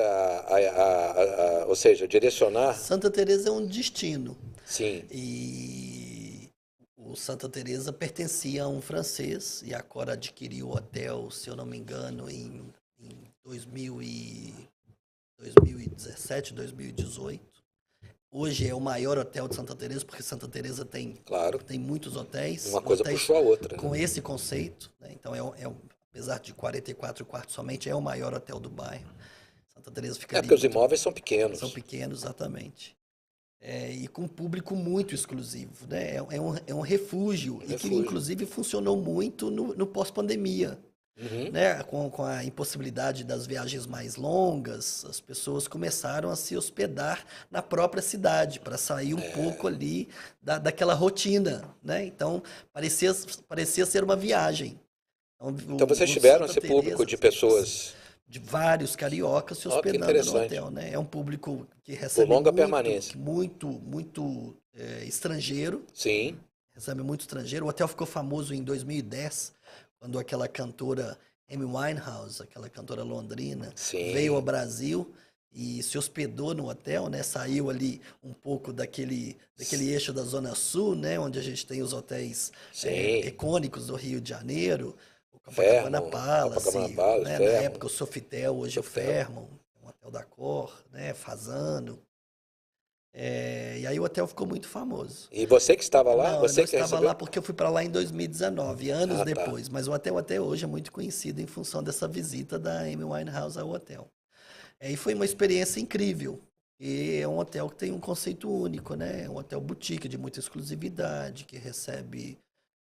ou seja, direcionar. Santa Teresa é um destino. Sim. E o Santa Teresa pertencia a um francês e agora adquiriu o hotel, se eu não me engano, em 2017, 2018. Hoje é o maior hotel de Santa Teresa, porque Santa Teresa tem muitos hotéis. Uma coisa hotéis puxou a outra. Com esse conceito, né? Então, apesar de 44 quartos somente, é o maior hotel do bairro. Santa Teresa fica ali porque os imóveis são pequenos. São pequenos, exatamente. E com um público muito exclusivo, né? É um refúgio, e que inclusive funcionou muito no pós-pandemia. Né? Com a impossibilidade das viagens mais longas, as pessoas começaram a se hospedar na própria cidade, para sair um pouco ali daquela rotina. Né? Então, parecia ser uma viagem. Então vocês o tiveram Santa esse público Teresa, de pessoas de vários cariocas se que hospedando no interessante. hotel, né? É um público que por recebe longa permanência. muito estrangeiro, Sim, recebe muito estrangeiro. O hotel ficou famoso em 2010, quando aquela cantora Amy Winehouse, aquela cantora londrina, sim. veio ao Brasil e se hospedou no hotel, né? Saiu ali um pouco daquele eixo da Zona Sul, né? Onde a gente tem os hotéis Sim. icônicos do Rio de Janeiro, o Copacabana Fairmont, Palace, Copacabana Palace, né? Na Fairmont. época o Sofitel, hoje é o Sofitel. Fairmont, um hotel da cor, né? Fasano. E aí o hotel ficou muito famoso. E você que estava lá? Não, Você eu que estava recebeu? lá porque eu fui para lá em 2019, anos Ah, tá. depois. Mas o hotel até hoje é muito conhecido em função dessa visita da Amy Winehouse ao hotel. E foi uma experiência incrível. E é um hotel que tem um conceito único, né? É um hotel boutique de muita exclusividade, que recebe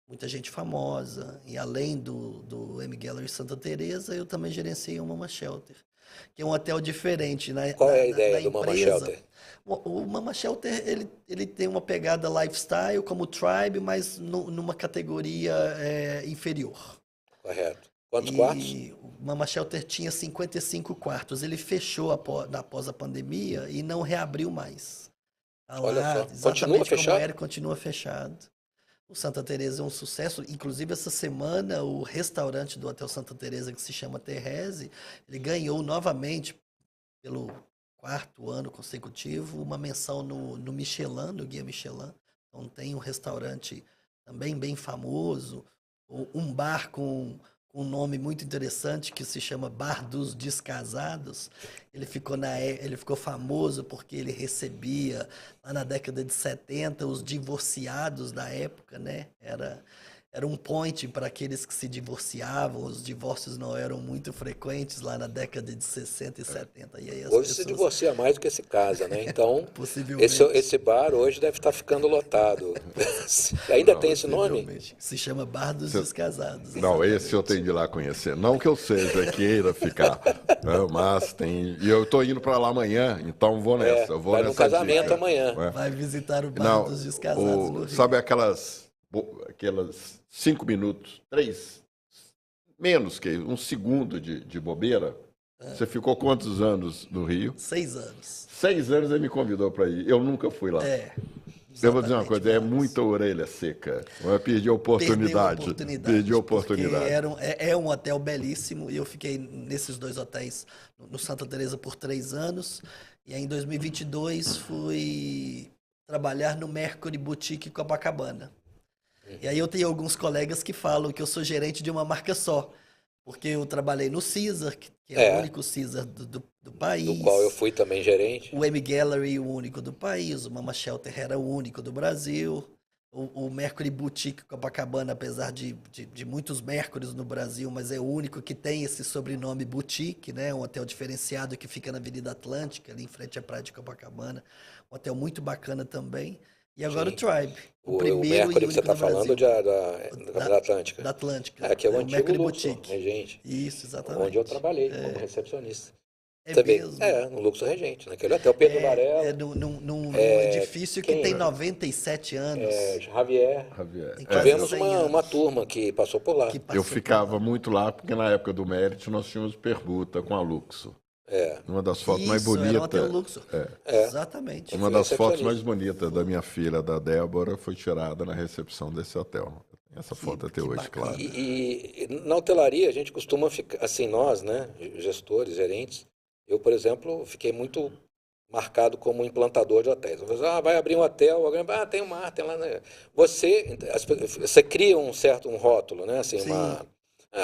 muita gente famosa. E além do M Gallery Santa Teresa, eu também gerenciei o Mama Shelter, que é um hotel diferente. Qual é a ideia do Mama Shelter? O Mama Shelter, ele tem uma pegada lifestyle, como o Tribe, mas numa categoria inferior. Correto. Quantos quartos? O Mama Shelter tinha 55 quartos. Ele fechou após a pandemia e não reabriu mais. Tá Olha lá, só. exatamente Continua como fechado? era, continua fechado. O Santa Teresa é um sucesso. Inclusive, essa semana, o restaurante do Hotel Santa Teresa, que se chama Terrese, ele ganhou novamente, pelo 4º ano consecutivo, uma menção no Michelin, no Guia Michelin. Então, tem um restaurante também bem famoso, um bar com um nome muito interessante que se chama Bar dos Descasados. Ele ficou famoso porque ele recebia, lá na década de 70, os divorciados da época, né? Era um point para aqueles que se divorciavam, os divórcios não eram muito frequentes lá na década de 60 e 70. E aí as Hoje se divorcia mais do que se casa, né? Então, possivelmente, esse bar hoje deve estar ficando lotado. Ainda Não, tem esse nome? possivelmente. Se chama Bar dos Descasados. Não, exatamente. esse eu tenho de ir lá conhecer. Não que eu seja queira ficar, né, mas tem. E eu estou indo para lá amanhã, então vou nessa. Eu vou vai no nessa casamento dica. amanhã. Não é? Vai visitar o Bar Não, dos Descasados no Rio. sabe aquelas 5 minutos, 3, menos que um segundo de bobeira? Você ficou quantos anos no Rio? 6 anos. 6 anos ele me convidou para ir. Eu nunca fui lá. Eu vou dizer uma coisa, é muita orelha seca. Eu perdi a oportunidade. Perdi a oportunidade. É um hotel belíssimo e eu fiquei nesses 2 hotéis no Santa Teresa por 3 anos. E aí em 2022 fui trabalhar no Mercury Boutique Copacabana. E aí eu tenho alguns colegas que falam que eu sou gerente de uma marca só. Porque eu trabalhei no Caesar, que é o único Caesar do país. Do qual eu fui também gerente. O M Gallery, o único do país. O Mama Shelter era o único do Brasil. O Mercury Boutique Copacabana, apesar de muitos Mercurys no Brasil, mas é o único que tem esse sobrenome Boutique, né? Um hotel diferenciado que fica na Avenida Atlântica, ali em frente à praia de Copacabana. Um hotel muito bacana também. E agora o Tribe. O primeiro Mercury e que você único está do falando Brasil. da Atlântica. Da Atlântica. Que é o antigo Mercury Luxor, Boutique. Regente. Isso, exatamente. Onde eu trabalhei como recepcionista. É também. mesmo? No Luxor Regente, naquele hotel Pedro Varela. Num edifício que quem tem é? 97 anos. Javier. Tivemos uma turma que passou por lá. Eu ficava muito lá, porque na época do Merit nós tínhamos permuta com a Luxor. Uma das fotos mais bonitas. Era um hotel Luxor. Exatamente. Uma das fotos mais bonitas da minha filha, da Débora, foi tirada na recepção desse hotel. Essa foto até hoje, bacana. claro. E na hotelaria a gente costuma ficar, assim, nós, né, gestores, gerentes, eu, por exemplo, fiquei muito marcado como implantador de hotéis. Vai abrir um hotel, alguém, tem um mar, tem lá. Né? Você cria um rótulo, né? Assim,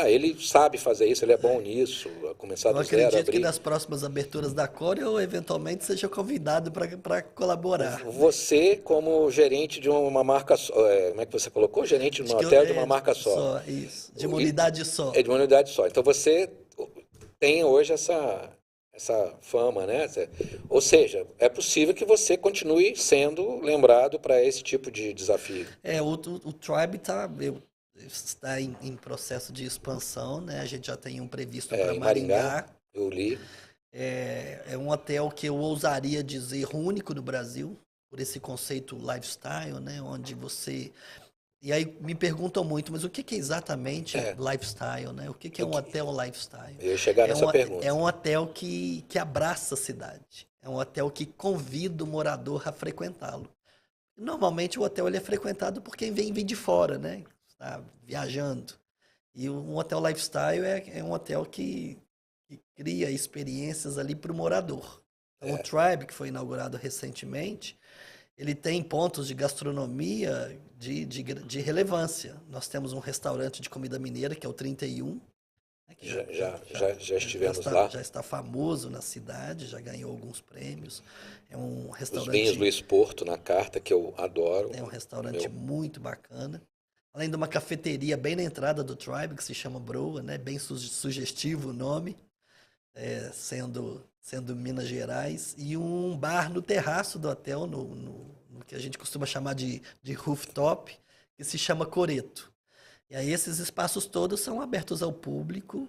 ele sabe fazer isso, ele é bom nisso, começar Eu do zero, acredito abrir. que nas próximas aberturas da Core eu eventualmente seja convidado para colaborar. Você, como gerente de uma marca só, como é que você colocou? Gerente de um hotel de uma marca só. Isso, de uma unidade só. É de uma unidade só. Então você tem hoje essa fama, né? Ou seja, é possível que você continue sendo lembrado para esse tipo de desafio. O Tribe está em processo de expansão, né? A gente já tem um previsto para Maringá. Eu li. É um hotel que eu ousaria dizer único no Brasil, por esse conceito lifestyle, né? Onde você E aí me perguntam muito, mas o que é exatamente lifestyle, né? O que é um hotel lifestyle? Eu ia chegar nessa pergunta. É um hotel que abraça a cidade. É um hotel que convida o morador a frequentá-lo. Normalmente o hotel ele é frequentado por quem vem de fora, né? Está viajando. E um hotel lifestyle é um hotel que cria experiências ali para o morador. Então, o Tribe, que foi inaugurado recentemente, ele tem pontos de gastronomia de relevância. Nós temos um restaurante de comida mineira, que é o 31. Né, que já estivemos lá. Já está famoso na cidade, já ganhou alguns prêmios. É um Os restaurante... vinhos Luiz Porto na carta, que eu adoro. É um restaurante muito bacana. Além de uma cafeteria bem na entrada do Tribe, que se chama Broa, né? Bem sugestivo o nome, sendo Minas Gerais. E um bar no terraço do hotel, no que a gente costuma chamar de rooftop, que se chama Coreto. E aí esses espaços todos são abertos ao público.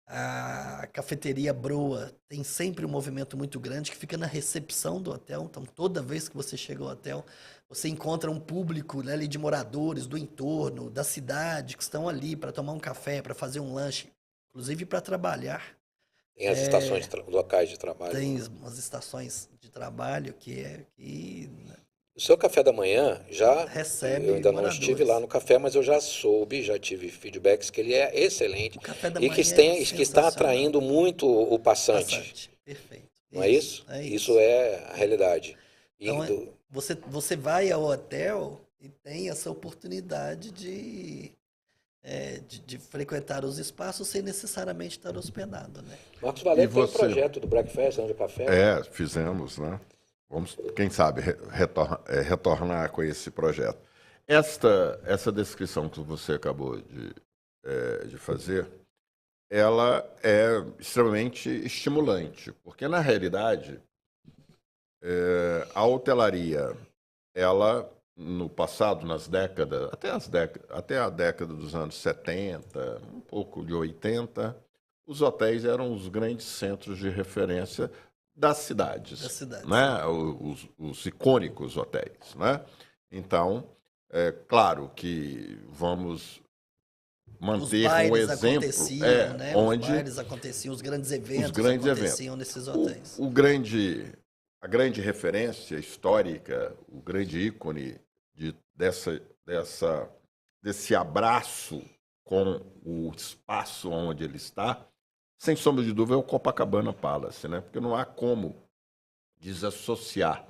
A cafeteria Broa tem sempre um movimento muito grande que fica na recepção do hotel. Então, toda vez que você chega ao hotel, você encontra um público, né, ali de moradores do entorno, da cidade, que estão ali para tomar um café, para fazer um lanche, inclusive para trabalhar. Tem as estações locais de trabalho. Tem umas estações de trabalho que O seu café da manhã já recebe eu ainda moradores. não estive lá no café, mas eu já tive feedbacks que ele é excelente O café da e manhã que está atraindo muito o passante. Perfeito. Não é isso? Isso é a realidade. Então, você vai ao hotel e tem essa oportunidade de frequentar os espaços sem necessariamente estar hospedado, né? Marcos Valério tem um projeto do Breakfast, onde o café... Fizemos, né? Vamos, quem sabe, retornar com esse projeto. Essa descrição que você acabou de fazer, ela é extremamente estimulante, porque, na realidade, a hotelaria, ela, no passado, até a década dos anos 70, um pouco de 80, os hotéis eram os grandes centros de referência das cidades, né? Os icônicos hotéis, né? Então, é claro que vamos manter um exemplo né? onde os bailes aconteciam, os grandes eventos aconteciam nesses hotéis. A grande referência histórica, o grande ícone desse abraço com o espaço onde ele está, sem sombra de dúvida, é o Copacabana Palace, né? Porque não há como desassociar,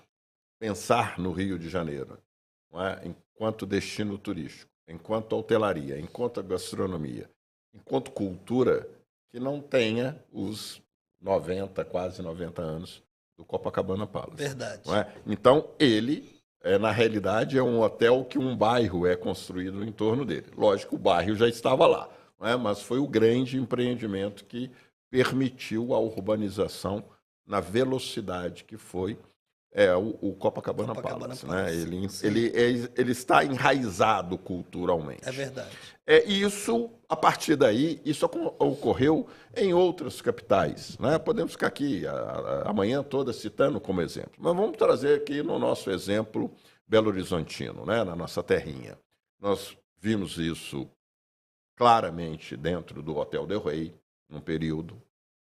pensar no Rio de Janeiro, não é? Enquanto destino turístico, enquanto hotelaria, enquanto gastronomia, enquanto cultura, que não tenha os quase 90 anos do Copacabana Palace. Verdade. Não é? Então, ele, na realidade, é um hotel que um bairro é construído em torno dele. Lógico, o bairro já estava lá, mas foi o grande empreendimento que permitiu a urbanização na velocidade que foi o Copacabana Palace. Né? Ele está enraizado culturalmente. É verdade. Isso, a partir daí, isso ocorreu em outras capitais. Né? Podemos ficar aqui a manhã toda citando como exemplo, mas vamos trazer aqui no nosso exemplo Belo Horizontino, né? Na nossa terrinha. Nós vimos isso claramente dentro do Hotel Del Rey, num período.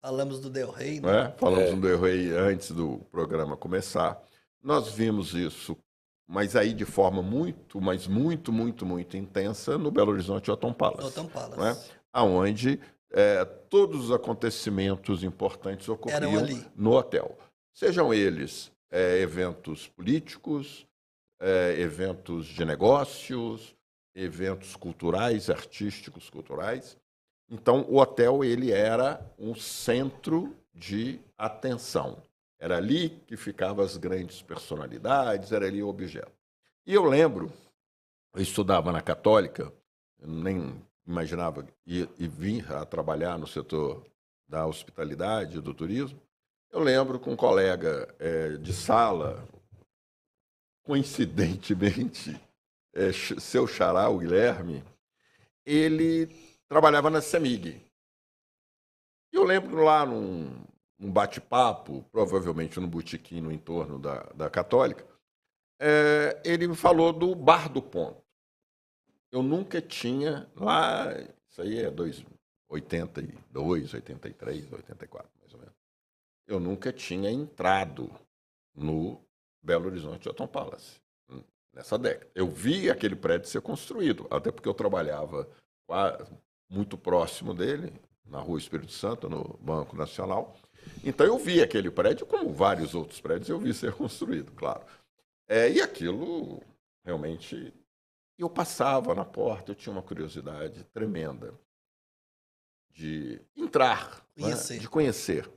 Falamos do Del Rey, né? Falamos do Del Rey antes do programa começar. Nós vimos isso, mas aí de forma muito intensa no Belo Horizonte Hilton Palace. Onde todos os acontecimentos importantes ocorriam no hotel. Sejam eles eventos políticos, eventos de negócios, eventos culturais, artísticos, culturais. Então, o hotel ele era um centro de atenção. Era ali que ficavam as grandes personalidades, era ali o objeto. E eu lembro, eu estudava na Católica, eu nem imaginava e vir a trabalhar no setor da hospitalidade e do turismo. Eu lembro que um colega de sala, coincidentemente, seu xará, o Guilherme, ele trabalhava na CEMIG. E eu lembro lá num bate-papo, provavelmente no botequim no entorno da Católica, ele me falou do Bar do Ponto. eu nunca tinha lá, isso aí é 82, 83, 84, mais ou menos. Eu nunca tinha entrado no Belo Horizonte Hilton Palace, nessa década. Eu vi aquele prédio ser construído, até porque eu trabalhava muito próximo dele, na Rua Espírito Santo, no Banco Nacional. Então eu vi aquele prédio, como vários outros prédios, eu vi ser construído, claro. E aquilo, realmente, eu passava na porta, eu tinha uma curiosidade tremenda de entrar, né, de conhecer.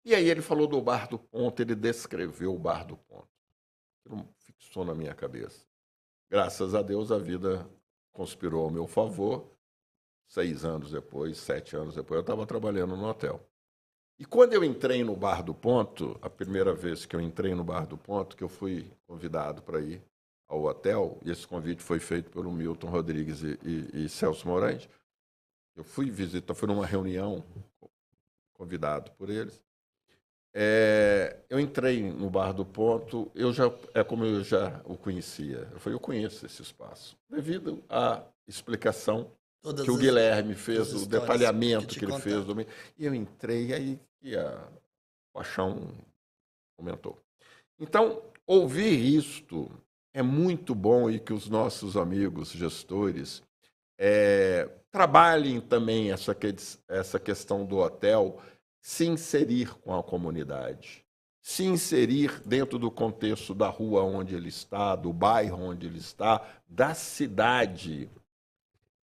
E aí ele falou do Bar do Ponto, ele descreveu o Bar do Ponto. Aquilo fixou na minha cabeça. Graças a Deus, a vida conspirou ao meu favor. 6 anos depois, 7 anos depois, eu estava trabalhando no hotel. E quando eu entrei no Bar do Ponto, a primeira vez que eu entrei no Bar do Ponto, que eu fui convidado para ir ao hotel, e esse convite foi feito pelo Milton Rodrigues e Celso Moraes, eu fui visitar, fui numa reunião, convidado por eles. Eu entrei no Bar do Ponto, como eu já o conhecia. Eu falei, eu conheço esse espaço, devido à explicação que o Guilherme fez, o detalhamento que ele fez. E eu entrei, aí e a paixão aumentou. Então, ouvir isto é muito bom, e que os nossos amigos gestores trabalhem também essa questão do hotel, se inserir com a comunidade, se inserir dentro do contexto da rua onde ele está, do bairro onde ele está, da cidade.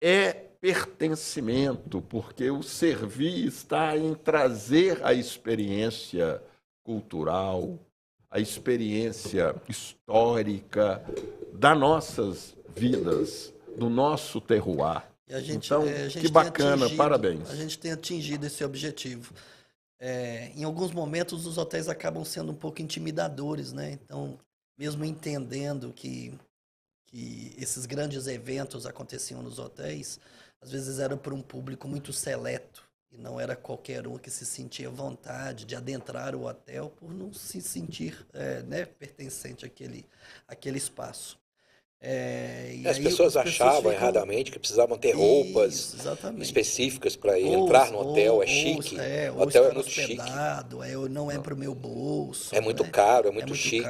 É pertencimento, porque o servir está em trazer a experiência cultural, a experiência histórica das nossas vidas, do nosso terroir. Então, que bacana, parabéns. A gente tem atingido esse objetivo. Em alguns momentos, os hotéis acabam sendo um pouco intimidadores, né? Então, mesmo entendendo que esses grandes eventos aconteciam nos hotéis, às vezes era para um público muito seleto, e não era qualquer um que se sentia à vontade de adentrar o hotel por não se sentir pertencente àquele espaço. As pessoas achavam erradamente que precisavam ter roupas específicas para entrar no hotel, chique. O hotel é muito chique. Não é para o meu bolso. É muito caro, é muito chique.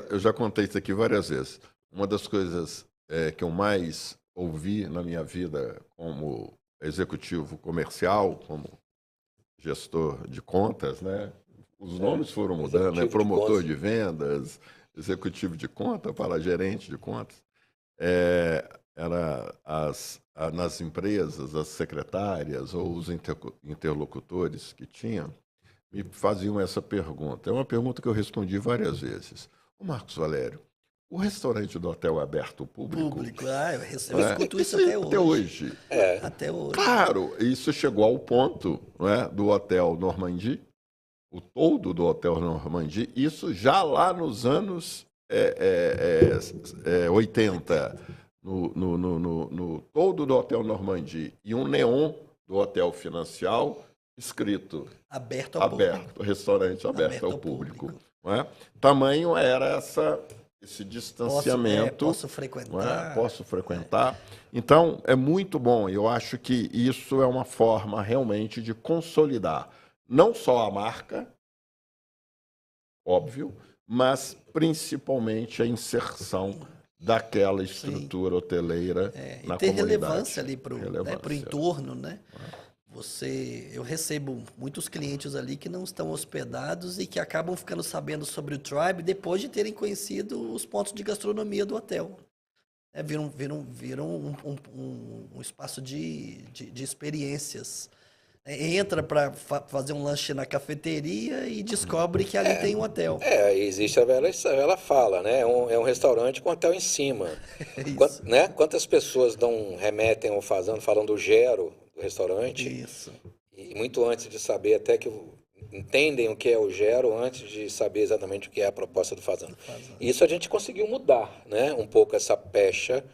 Eu já contei isso aqui várias vezes. Uma das coisas que eu mais ouvi na minha vida como executivo comercial, como gestor de contas, né? Os nomes foram mudando, né? Promotor de vendas, executivo de conta para gerente de contas. Era nas empresas, as secretárias ou os interlocutores que tinham me faziam essa pergunta. É uma pergunta que eu respondi várias vezes. Ô Marcos Valério, o restaurante do hotel é aberto ao público? Eu escuto isso até hoje. Até hoje. Claro, isso chegou ao ponto, né, do Hotel Normandie, o toldo do Hotel Normandie, isso já lá nos anos 80, no toldo do Hotel Normandie, e um neon do Hotel Financial escrito aberto ao público. Restaurante aberto ao público. Não é? Tamanho era esse distanciamento. Posso frequentar. Posso frequentar. Então, é muito bom. Eu acho que isso é uma forma realmente de consolidar não só a marca, óbvio, mas principalmente a inserção daquela estrutura hoteleira na ter comunidade. Relevância ali para o entorno, né? Eu recebo muitos clientes ali que não estão hospedados e que acabam ficando sabendo sobre o Tribe depois de terem conhecido os pontos de gastronomia do hotel. Viram um espaço de experiências. Entra para fazer um lanche na cafeteria e descobre que ali tem um hotel. Existe a velha fala, né? É um restaurante com hotel em cima. Quantas pessoas remetem ou falam do Gero, do restaurante? Isso. E muito antes de saber, até que entendem o que é o Gero, antes de saber exatamente o que é a proposta do Fazano. Isso a gente conseguiu mudar, né? Um pouco essa pecha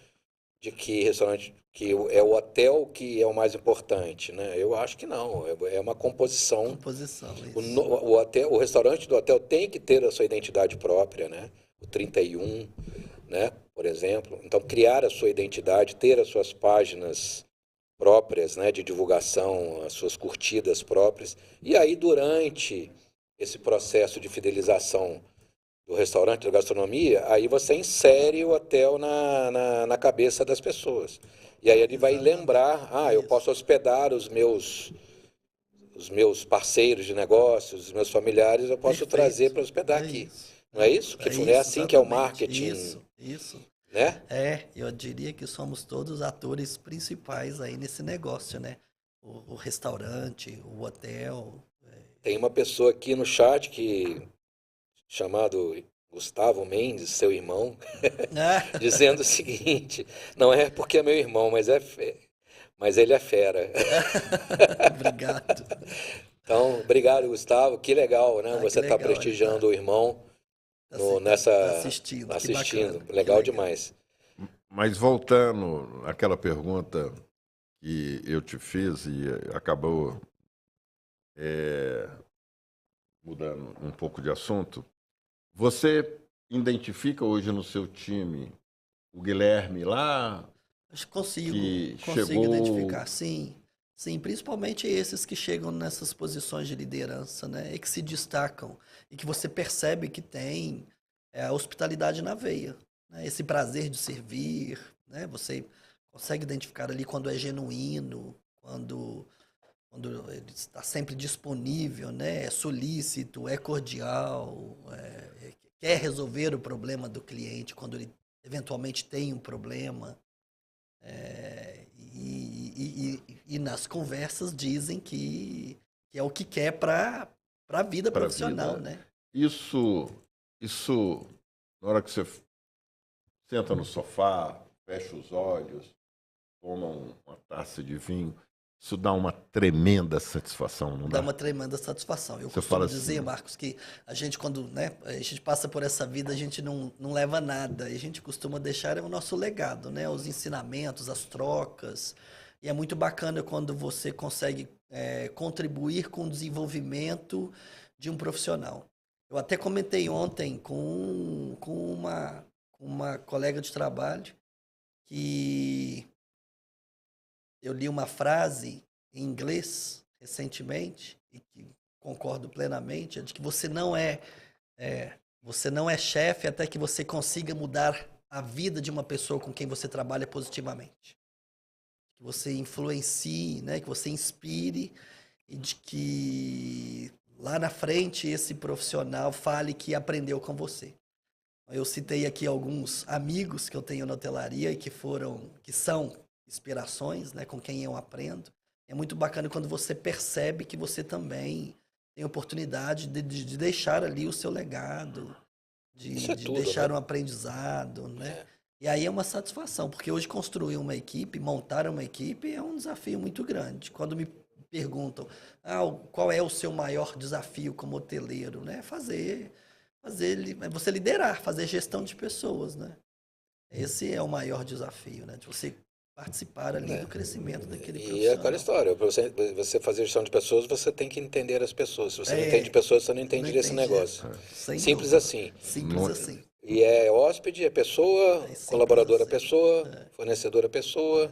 de que restaurante, que é o hotel que é o mais importante, né? Eu acho que não, é uma composição. O restaurante do hotel tem que ter a sua identidade própria, né? O 31, né? por exemplo. Então, criar a sua identidade, ter as suas páginas próprias, né, de divulgação, as suas curtidas próprias. E aí, durante esse processo de fidelização do restaurante, da gastronomia, aí você insere o hotel na cabeça das pessoas. E aí ele vai lembrar, eu posso hospedar os meus parceiros de negócios, os meus familiares, eu posso trazer para hospedar aqui. Não é isso? É assim que é o marketing. Isso. Né? Eu diria que somos todos atores principais aí nesse negócio, né? O restaurante, o hotel. Tem uma pessoa aqui no chat chamado Gustavo Mendes, seu irmão, dizendo o seguinte: não é porque é meu irmão, mas ele é fera. Obrigado. Então, obrigado, Gustavo. Que legal, né? Você está prestigiando o irmão assistindo. Legal demais. Mas voltando àquela pergunta que eu te fiz e acabou mudando um pouco de assunto, você identifica hoje no seu time o Guilherme lá? Consigo chegou... identificar, sim. Sim, principalmente esses que chegam nessas posições de liderança, né? E que se destacam. E que você percebe que tem a hospitalidade na veia. Né? Esse prazer de servir, né? Você consegue identificar ali quando é genuíno, quando ele está sempre disponível, né? É solícito, é cordial, quer resolver o problema do cliente quando ele eventualmente tem um problema. E nas conversas dizem que é o que quer para a vida profissional, né? Isso, na hora que você senta no sofá, fecha os olhos, toma uma taça de vinho, isso dá uma tremenda satisfação, não dá? Dá uma tremenda satisfação. Eu Você costumo fala dizer, assim, Marcos, que a gente, quando a gente passa por essa vida, a gente não leva nada. E a gente costuma deixar o nosso legado, né? Os ensinamentos, as trocas. E é muito bacana quando você consegue contribuir com o desenvolvimento de um profissional. Eu até comentei ontem com uma colega de trabalho que eu li uma frase em inglês recentemente e que concordo plenamente, é de que você não é chefe até que você consiga mudar a vida de uma pessoa com quem você trabalha positivamente. Que você influencie, né, que você inspire e de que lá na frente esse profissional fale que aprendeu com você. Eu citei aqui alguns amigos que eu tenho na hotelaria e que são inspirações, né, com quem eu aprendo. É muito bacana quando você percebe que você também tem oportunidade de deixar ali o seu legado, de deixar, né, um aprendizado, né? E aí é uma satisfação, porque hoje construir uma equipe, montar uma equipe é um desafio muito grande. Quando me perguntam, qual é o seu maior desafio como hoteleiro, né? Você liderar, fazer gestão de pessoas, né? Esse é o maior desafio, né? De você participar ali do crescimento daquele profissional. E é aquela história, para você fazer gestão de pessoas, você tem que entender as pessoas. Se você não entende pessoas, você não entende desse negócio. Simples assim. Simples assim. E hóspede é pessoa, colaborador é pessoa, fornecedor é pessoa,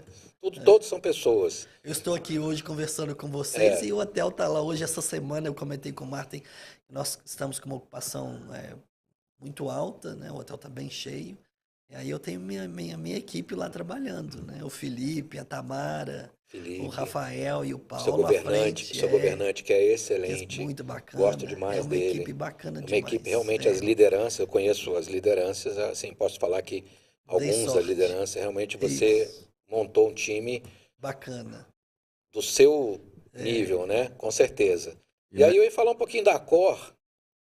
todos são pessoas. Eu estou aqui hoje conversando com vocês e o hotel está lá hoje, essa semana, eu comentei com o Martin, nós estamos com uma ocupação muito alta, né? O hotel está bem cheio. E aí eu tenho minha equipe lá trabalhando, né? O Felipe, a Tamara, o Rafael e o Paulo. Seu governante que é excelente. Muito bacana. Gosto demais dele. É uma equipe bacana demais. Uma equipe realmente, as lideranças, eu conheço as lideranças, assim, posso falar que alguns da liderança, realmente você montou um time bacana. Do seu nível, né? Com certeza. E aí eu ia falar um pouquinho da Accor,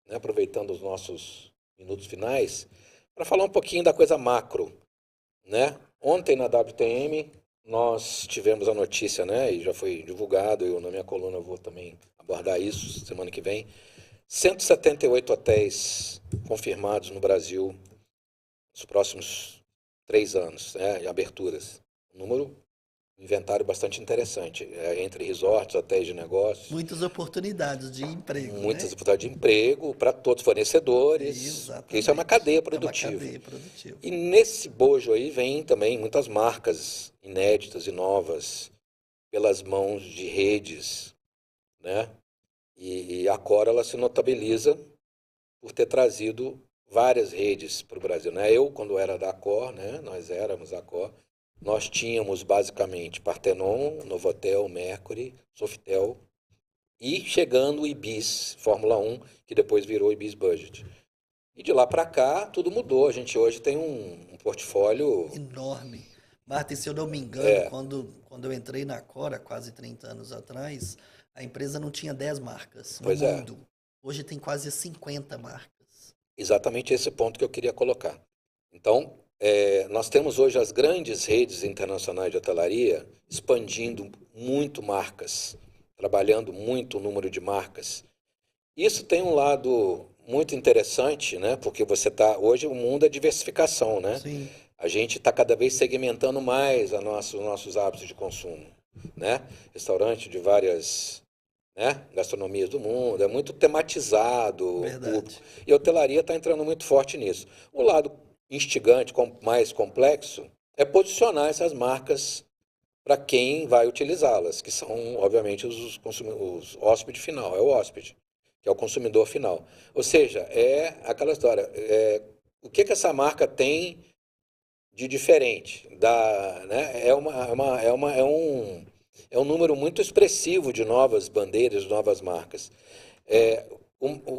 né? Aproveitando os nossos minutos finais, para falar um pouquinho da coisa macro, né? Ontem na WTM nós tivemos a notícia, né? E já foi divulgado, eu na minha coluna vou também abordar isso semana que vem. 178 hotéis confirmados no Brasil nos próximos 3 anos, né? Aberturas. Um número inventário bastante interessante, entre resorts, hotéis de negócios. Muitas oportunidades de emprego, Muitas né? oportunidades de emprego para todos os fornecedores. Exatamente. Isso é uma cadeia produtiva. É uma cadeia produtiva. E nesse bojo aí vem também muitas marcas inéditas e novas pelas mãos de redes, né? E a Accor, ela se notabiliza por ter trazido várias redes para o Brasil, né? Eu, quando era da Accor, né? Nós éramos da Accor, nós tínhamos basicamente Parthenon, Novotel, Mercury, Sofitel e chegando o Ibis Fórmula 1, que depois virou Ibis Budget. E de lá para cá, tudo mudou. A gente hoje tem um portfólio enorme. Marta, e se eu não me engano, quando eu entrei na Accor, quase 30 anos atrás, a empresa não tinha 10 marcas no mundo. Hoje tem quase 50 marcas. Exatamente esse ponto que eu queria colocar. Então, nós temos hoje as grandes redes internacionais de hotelaria expandindo muito marcas, trabalhando muito o número de marcas. Isso tem um lado muito interessante, né? Porque hoje o mundo é diversificação, né? Sim. A gente está cada vez segmentando mais os nossos hábitos de consumo, né? Restaurante de várias, né, gastronomias do mundo, é muito tematizado. Verdade. E a hotelaria está entrando muito forte nisso. O lado instigante, mais complexo, é posicionar essas marcas para quem vai utilizá-las, que são, obviamente, os hóspedes final, é o hóspede, que é o consumidor final. Ou seja, é aquela história, o que essa marca tem de diferente? Né, é um número muito expressivo de novas bandeiras, de novas marcas.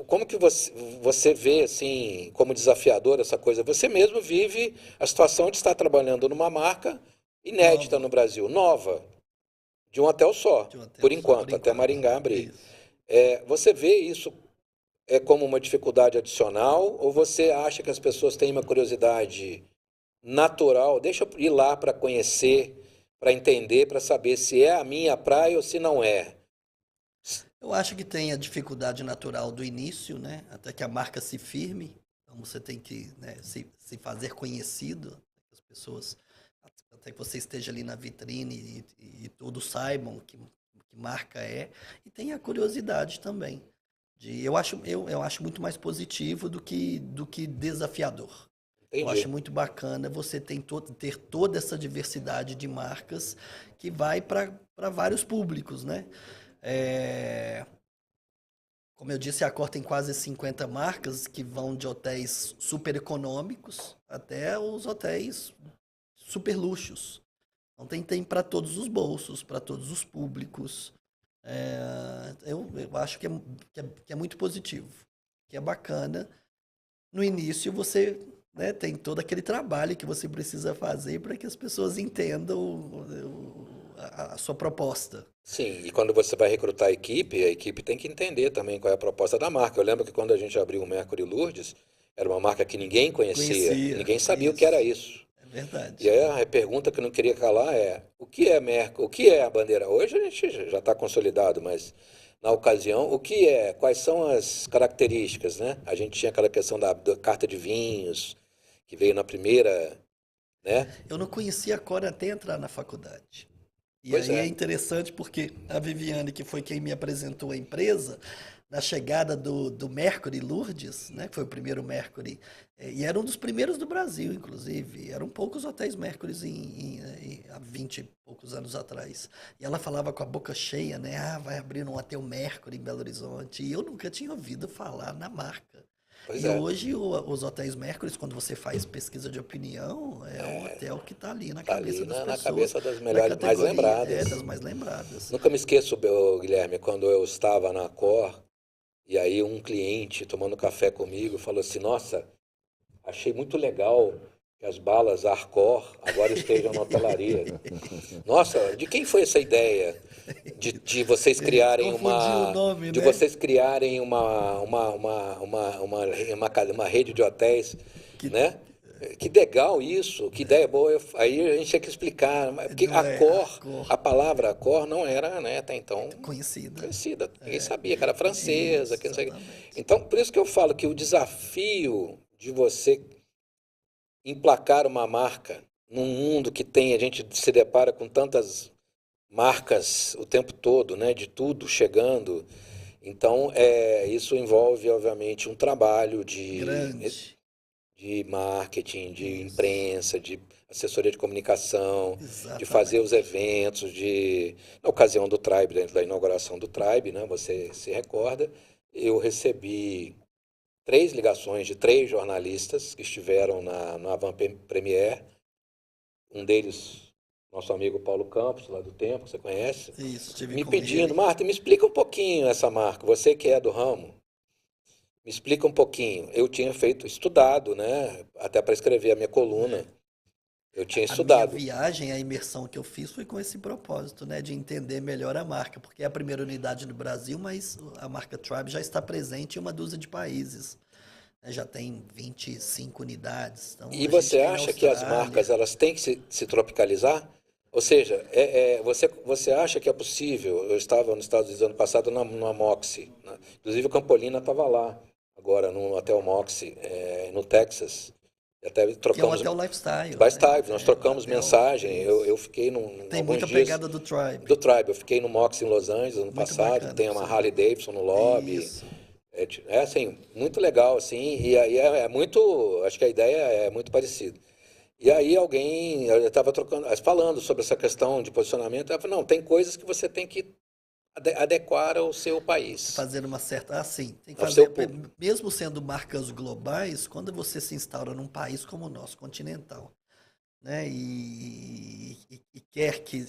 Como que você vê, assim, como desafiador essa coisa? Você mesmo vive a situação de estar trabalhando numa marca inédita no Brasil, nova, de um hotel só, por enquanto, até Maringá abrir. Você vê isso como uma dificuldade adicional ou você acha que as pessoas têm uma curiosidade natural? Deixa eu ir lá para conhecer, para entender, para saber se é a minha praia ou se não é. Eu acho que tem a dificuldade natural do início, né? Até que a marca se firme. Então você tem que, né, se fazer conhecido, as pessoas, até que você esteja ali na vitrine e todos saibam que marca é. E tem a curiosidade também. Eu acho muito mais positivo do que desafiador. Entendi. Eu acho muito bacana você ter toda essa diversidade de marcas que vai para vários públicos, né? Como eu disse, a Accor tem quase 50 marcas que vão de hotéis super econômicos até os hotéis super luxos. Então tem para todos os bolsos, para todos os públicos. Eu acho que é muito positivo, que é bacana. No início você, né, tem todo aquele trabalho que você precisa fazer para que as pessoas entendam a sua proposta. Sim, e quando você vai recrutar a equipe tem que entender também qual é a proposta da marca. Eu lembro que quando a gente abriu o Mercury Lourdes, era uma marca que ninguém conhecia, ninguém sabia o que era isso. É verdade. E aí a pergunta que eu não queria calar é, o que é Mercury, o que é a bandeira? Hoje a gente já está consolidado, mas na ocasião, quais são as características, né? A gente tinha aquela questão da carta de vinhos, que veio na primeira, né? Eu não conhecia a Accor até entrar na faculdade. E Pois aí é interessante porque a Viviane, que foi quem me apresentou a empresa, na chegada do Mercury Lourdes, né, que foi o primeiro Mercury, e era um dos primeiros do Brasil, inclusive. Eram poucos hotéis Mercury há 20 e poucos anos atrás. E ela falava com a boca cheia, né? Ah, vai abrir um hotel Mercury em Belo Horizonte. E eu nunca tinha ouvido falar na marca. Pois E é. hoje os hotéis Mercury, quando você faz pesquisa de opinião, é um hotel que está ali na cabeça das pessoas. Na cabeça das melhores, mais lembradas. Das mais lembradas. Nunca me esqueço, Guilherme, quando eu estava na Accor, e aí um cliente tomando café comigo falou assim, nossa, achei muito legal que as balas Accor agora estejam na hotelaria. Nossa, de quem foi essa ideia de vocês criarem nome, de né? vocês criarem uma rede de hotéis, né? Que legal isso, que ideia boa. Aí a gente tinha que explicar, porque Accor, a palavra Accor não era, né, até então conhecida. Ninguém sabia que era francesa, que não sei. Então, por isso que eu falo que o desafio de você emplacar uma marca num mundo que a gente se depara com tantas marcas o tempo todo, né, de tudo chegando. Então, isso envolve, obviamente, um trabalho Grande. de marketing, de Isso. imprensa, de assessoria de comunicação, de fazer os Exatamente. eventos, na ocasião do Tribe, dentro da inauguração do Tribe, né, você se recorda, eu recebi 3 ligações de 3 jornalistas que estiveram no Avant Premiere, um deles, nosso amigo Paulo Campos, lá do Tempo, que você conhece, Isso, estive me com pedindo, ele. Marta, me explica um pouquinho essa marca, você que é do ramo, me explica um pouquinho. Eu tinha estudado, né, até para escrever a minha coluna, eu tinha A minha estudado. viagem, a imersão que eu fiz foi com esse propósito, né, de entender melhor a marca, porque é a primeira unidade no Brasil, mas a marca Tribe já está presente em uma dúzia de países, né, já tem 25 unidades. Então E a gente você tem na acha que as Austrália. marcas elas têm que se tropicalizar? Ou seja, você acha que é possível? Eu estava nos Estados Unidos ano passado numa Moxie, né? Inclusive o Campolina estava lá, agora no Hotel Moxie, no Texas. Até Que é um trocamos hotel lifestyle, né? Lifestyle, nós É um trocamos hotel. mensagem. Eu Isso. fiquei Tem alguns muita dias pegada do Tribe. do Tribe. Eu fiquei no Moxie em Los Angeles ano Muito passado, bacana tem pra uma você Harley ver. Davidson no lobby. Isso. Assim, muito legal, assim, e aí acho que a ideia é muito parecida. E aí eu estava falando sobre essa questão de posicionamento, ela falou, não, tem coisas que você tem que adequar ao seu país, Fazer uma certa. Assim, tem que ao seu fazer. público. Mesmo sendo marcas globais, quando você se instaura num país como o nosso, continental, né? E quer que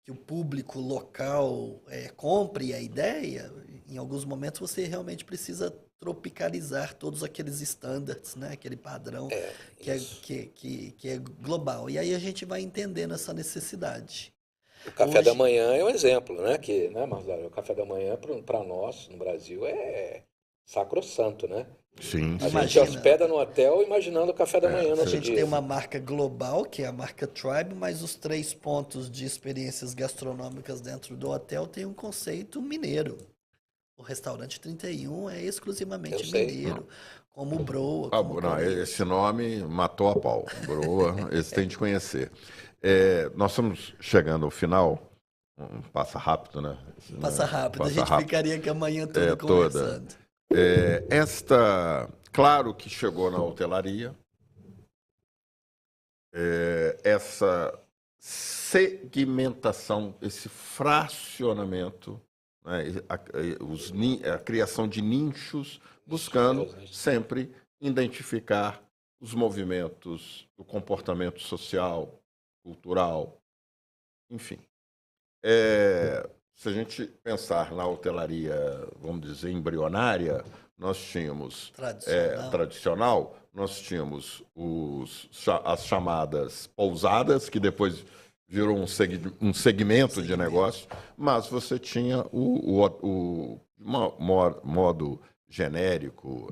o público local compre a ideia, em alguns momentos você realmente precisa tropicalizar todos aqueles standards, né? Aquele padrão Isso. que é global. E aí a gente vai entendendo essa necessidade. O café da Hoje, manhã é um exemplo, né? Marcelo, o café da manhã para nós, no Brasil, é sacrossanto, né? Sim, A sim. gente imagina, hospeda no hotel imaginando o café da manhã no a outro gente tem dia. uma marca global, que é a marca Tribe, mas os 3 pontos de experiências gastronômicas dentro do hotel tem um conceito mineiro. O restaurante 31 é Eu exclusivamente sei. Não. mineiro, como o Broa, Ah, como o não, esse Coreto. nome matou a pau. Broa, esse tem de conhecer. Nós estamos chegando ao final. Passa rápido, né? Passa rápido, a Passa gente rápido. ficaria aqui a manhã toda Toda. conversando. Claro que chegou na hotelaria, essa segmentação, esse fracionamento, né, a criação de nichos, buscando sempre identificar os movimentos do comportamento social, cultural, enfim. Se a gente pensar na hotelaria, vamos dizer, embrionária, nós tínhamos tradicional, nós tínhamos as chamadas pousadas, que depois virou um segmento de negócio, mas você tinha o modo genérico,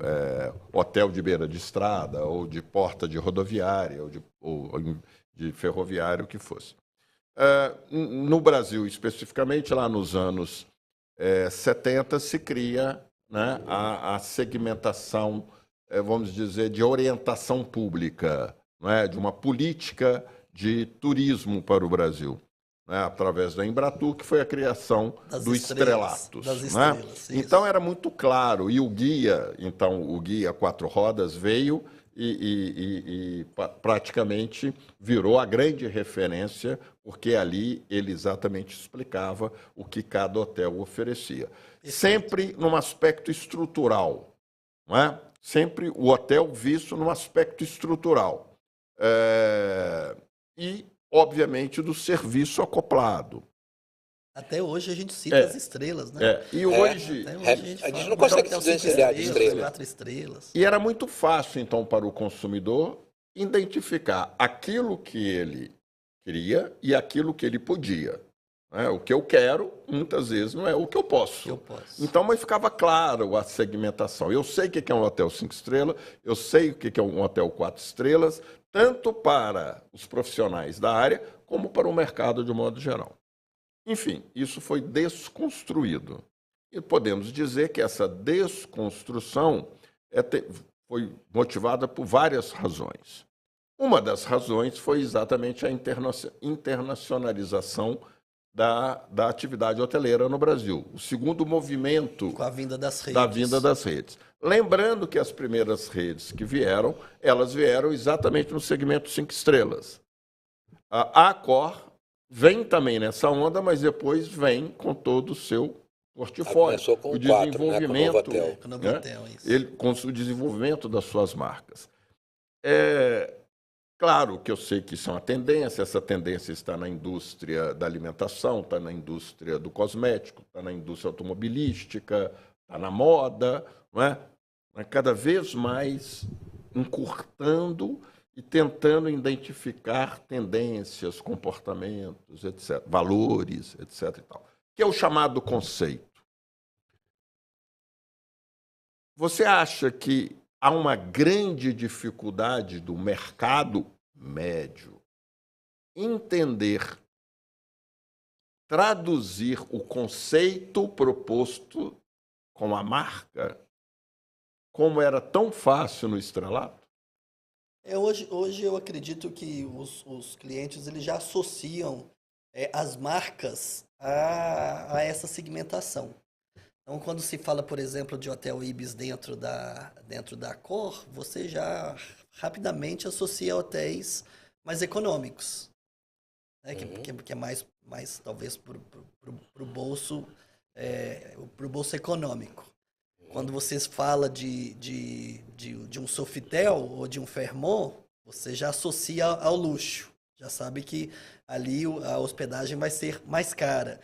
hotel de beira de estrada, ou de porta de rodoviária, ou de ferroviário, o que fosse. No Brasil, especificamente, lá nos anos 70, se cria, né, a segmentação, vamos dizer, de orientação pública, né, de uma política de turismo para o Brasil, né, através da Embratur, que foi a criação do Estrelatos. Das Né? estrelas, Então era muito claro, e o guia Quatro Rodas veio e praticamente virou a grande referência, porque ali ele exatamente explicava o que cada hotel oferecia. Sempre num aspecto estrutural, não é? Sempre o hotel visto num aspecto estrutural. E, obviamente, do serviço acoplado. Até hoje a gente cita as estrelas, né? E hoje... Até hoje a gente A gente fala, não mas consegue hotel se 5 desvencilhar de estrelas, estrela. 4 estrelas. E era muito fácil, então, para o consumidor identificar aquilo que ele queria e aquilo que ele podia. Né? O que eu quero, muitas vezes, não é o que eu posso. Então, mas ficava claro a segmentação. Eu sei o que é um hotel 5 estrelas, eu sei o que é um hotel 4 estrelas, tanto para os profissionais da área, como para o mercado de modo geral. Enfim, isso foi desconstruído. E podemos dizer que essa desconstrução foi motivada por várias razões. Uma das razões foi exatamente a internacionalização da atividade hoteleira no Brasil. O segundo movimento Com a vinda das redes. da vinda das redes. Lembrando que as primeiras redes que vieram, elas vieram exatamente no segmento 5 estrelas. A Accor vem também nessa onda, mas depois vem com todo o seu portfólio. Começou com o 4, desenvolvimento, né? Com o Novotel, isso. ele, com o desenvolvimento das suas marcas. Claro que eu sei que isso é uma tendência, essa tendência está na indústria da alimentação, está na indústria do cosmético, está na indústria automobilística, está na moda, não é? Mas cada vez mais encurtando e tentando identificar tendências, comportamentos, etc., valores, etc. e tal, que é o chamado conceito. Você acha que há uma grande dificuldade do mercado médio entender, traduzir o conceito proposto com a marca, como era tão fácil no estrelato? Hoje eu acredito que os clientes eles já associam as marcas a essa segmentação. Então, quando se fala, por exemplo, de Hotel Ibis dentro da Accor, você já rapidamente associa a hotéis mais econômicos, né? Que é mais talvez para o bolso econômico. Quando você fala de um Sofitel ou de um Fairmont, você já associa ao luxo. Já sabe que ali a hospedagem vai ser mais cara.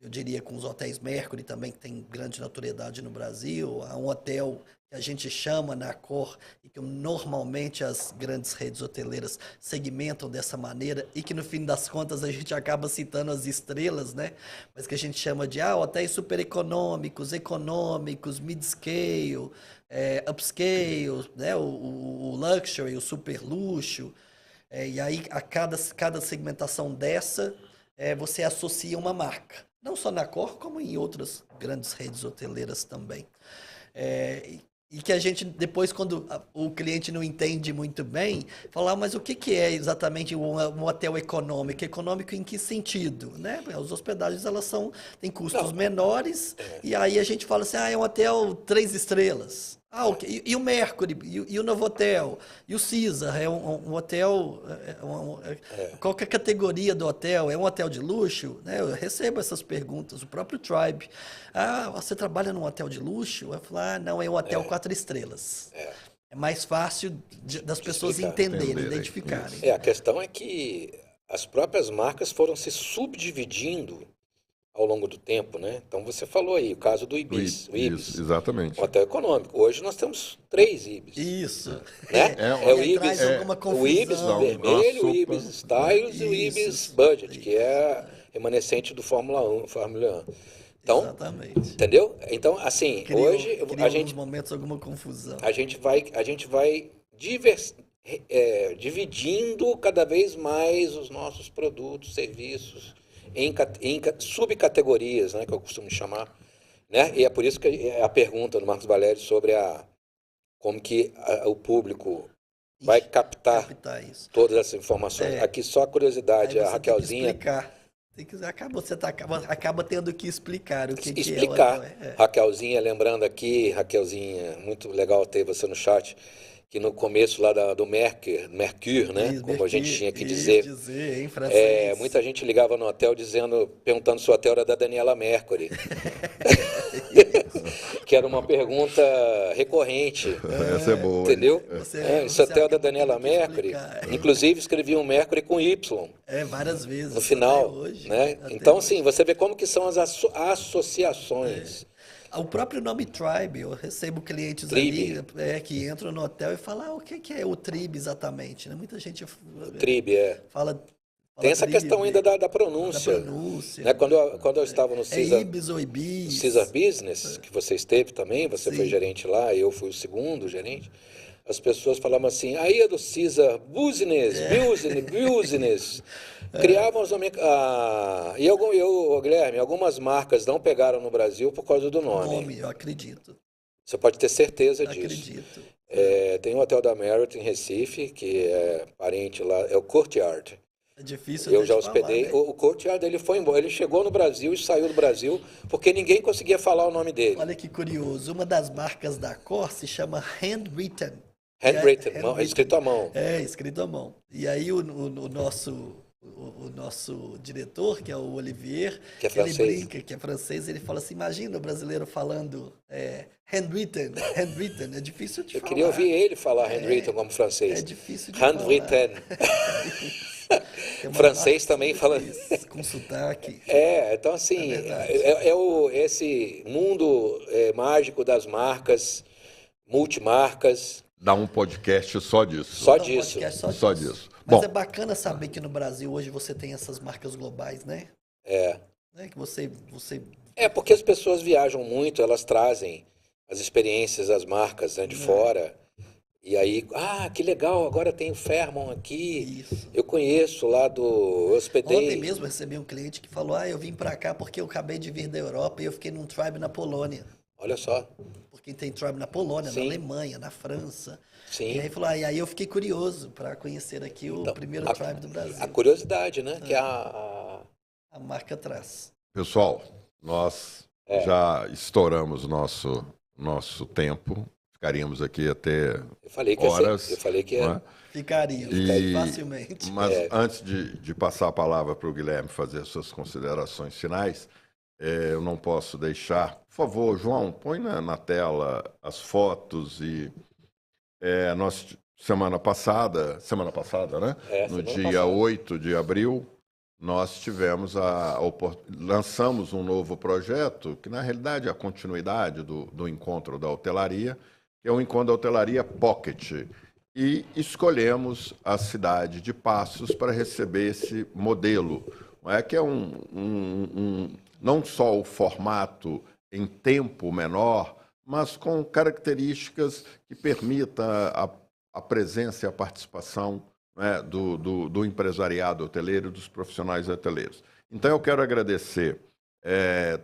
Eu diria com os hotéis Mercury também, que tem grande notoriedade no Brasil. Há um hotel que a gente chama na Accor e que normalmente as grandes redes hoteleiras segmentam dessa maneira e que no fim das contas a gente acaba citando as estrelas, né? Mas que a gente chama de hotéis super econômicos, mid-scale, upscale, né? O luxury, o super luxo. E aí a cada segmentação dessa, você associa uma marca. Não só na Accor, como em outras grandes redes hoteleiras também. E que a gente, depois, quando o cliente não entende muito bem, fala, mas o que é exatamente um hotel econômico? Econômico em que sentido? Né? As hospedagens têm custos menores, e aí a gente fala assim, é um hotel 3 estrelas. Okay. E o Mercury, e o Novotel, e o Caesar, é um hotel... Qual que é a categoria do hotel? É um hotel de luxo? Né? Eu recebo essas perguntas, o próprio Tribe. Você trabalha num hotel de luxo? Eu falo, não, é um hotel 4 estrelas. É mais fácil das pessoas entenderem, identificarem. A questão é que as próprias marcas foram se subdividindo ao longo do tempo, né? Então você falou aí o caso do Ibis. O Ibis, isso, exatamente. Um hotel econômico. Hoje nós temos 3 Ibis. Isso. Né? O Ibis, o Ibis vermelho, o Ibis Styles e o Ibis Budget, que é remanescente do Fórmula 1. Então, exatamente. Entendeu? Então, assim, hoje a gente momentos alguma confusão. A gente vai dividindo cada vez mais os nossos produtos, serviços em subcategorias, né, que eu costumo chamar, né? E é por isso que a pergunta do Marcos Valério sobre como que o público vai captar isso. todas essas informações. Aqui só a curiosidade, a Raquelzinha... Você acaba tendo que explicar o que explicar. Raquelzinha, lembrando aqui, Raquelzinha, muito legal ter você no chat, que no começo lá do Mercure, né? Como a gente tinha que dizer. Em francês. Muita gente ligava no hotel perguntando se o hotel era da Daniela Mercury. Que era uma pergunta recorrente. Essa é boa. Entendeu? Esse hotel da Daniela Mercury. Inclusive escrevi um Mercury com Y. Várias vezes. No final. Hoje, né? Então, assim, você vê como que são as associações. O próprio nome Tribe, eu recebo clientes ali que entram no hotel e falam, o que é o Tribe exatamente? Né? Muita gente Tribe, fala tem essa questão ainda da pronúncia. Né? Quando eu estava no Caesar, Ibis ou Ibis. Caesar Business, que você esteve também, você foi gerente lá, eu fui o segundo gerente, as pessoas falavam assim, aí é do Caesar Business, Business. Criavam os nomes... Guilherme, algumas marcas não pegaram no Brasil por causa do nome. Eu acredito. Você pode ter certeza disso. Acredito. Tem o Hotel da Marriott em Recife, que é parente lá, é o Courtyard. É difícil Eu de já te falar, hospedei. né? O Courtyard, ele foi embora. Ele chegou no Brasil e saiu do Brasil porque ninguém conseguia falar o nome dele. Olha que curioso. Uma das marcas da Accor se chama Handwritten. Handwritten, escrito à mão. É, escrito à mão. E aí o nosso diretor, que é o Olivier, Que é ele francês. brinca, que é francês, ele fala assim, imagina o brasileiro falando handwritten, handwritten, é difícil de Eu falar. queria ouvir ele falar handwritten como francês. É difícil de handwritten. Tem uma Francês marca também fala. com sotaque. Então assim, verdade. esse mundo mágico das marcas, multimarcas. Dá um podcast só disso. Só Não, disso. podcast Só disso. Mas Bom, é bacana saber que no Brasil hoje você tem essas marcas globais, né? Né? Que você Porque as pessoas viajam muito, elas trazem as experiências, as marcas, né, de fora. E aí, que legal, agora tem o Fairmont aqui. Isso. Eu conheço lá eu hospedei. Ontem mesmo eu recebi um cliente que falou: eu vim pra cá porque eu acabei de vir da Europa e eu fiquei num tribe na Polônia. Olha só. Porque tem tribe na Polônia, Sim. na Alemanha, na França. Sim. E aí falou: e aí eu fiquei curioso para conhecer aqui o primeiro tribe do Brasil. A curiosidade, né? Que a marca traz. pessoal, nós já estouramos nosso tempo. Ficaríamos aqui até horas. Eu falei que não é? Ficaria facilmente. Mas antes de passar a palavra para o Guilherme fazer as suas considerações finais, eu não posso deixar... Por favor, João, põe na tela as fotos e... nós, semana passada, né? No dia 8 de abril, nós tivemos lançamos um novo projeto, que na realidade é a continuidade do Encontro da Hotelaria, que é o Encontro da Hotelaria Pocket. E escolhemos a cidade de Passos para receber esse modelo. Que é não só o formato em tempo menor, mas com características que permitam a presença e a participação, né, do empresariado hoteleiro, dos profissionais hoteleiros. Então, eu quero agradecer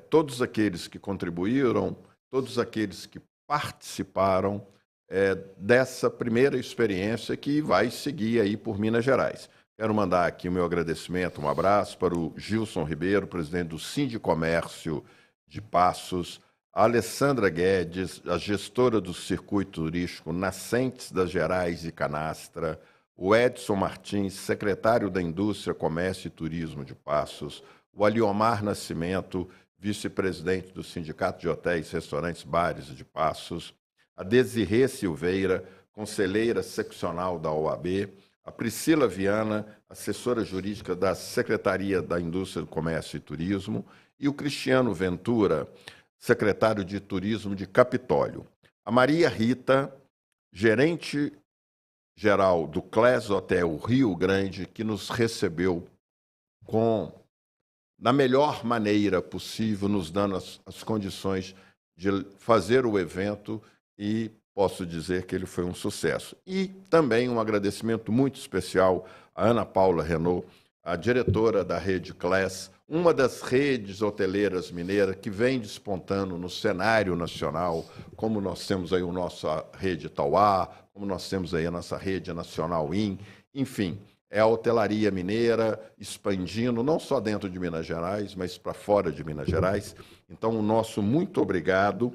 todos aqueles que contribuíram, todos aqueles que participaram dessa primeira experiência que vai seguir aí por Minas Gerais. Quero mandar aqui o meu agradecimento, um abraço para o Gilson Ribeiro, presidente do Sindicomércio de Passos, a Alessandra Guedes, a gestora do Circuito Turístico Nascentes das Gerais e Canastra, o Edson Martins, secretário da Indústria, Comércio e Turismo de Passos, o Aliomar Nascimento, vice-presidente do Sindicato de Hotéis, Restaurantes, Bares de Passos, a Desirê Silveira, conselheira seccional da OAB, a Priscila Viana, assessora jurídica da Secretaria da Indústria, do Comércio e Turismo, e o Cristiano Ventura, secretário de Turismo de Capitólio. A Maria Rita, gerente-geral do Class Hotel Rio Grande, que nos recebeu da melhor maneira possível, nos dando as condições de fazer o evento, e posso dizer que ele foi um sucesso. E também um agradecimento muito especial à Ana Paula Renault, a diretora da rede Class, uma das redes hoteleiras mineiras que vem despontando no cenário nacional, como nós temos aí a nossa rede Tauá, como nós temos aí a nossa rede nacional IN, enfim, é a hotelaria mineira expandindo, não só dentro de Minas Gerais, mas para fora de Minas Gerais. Então, o nosso muito obrigado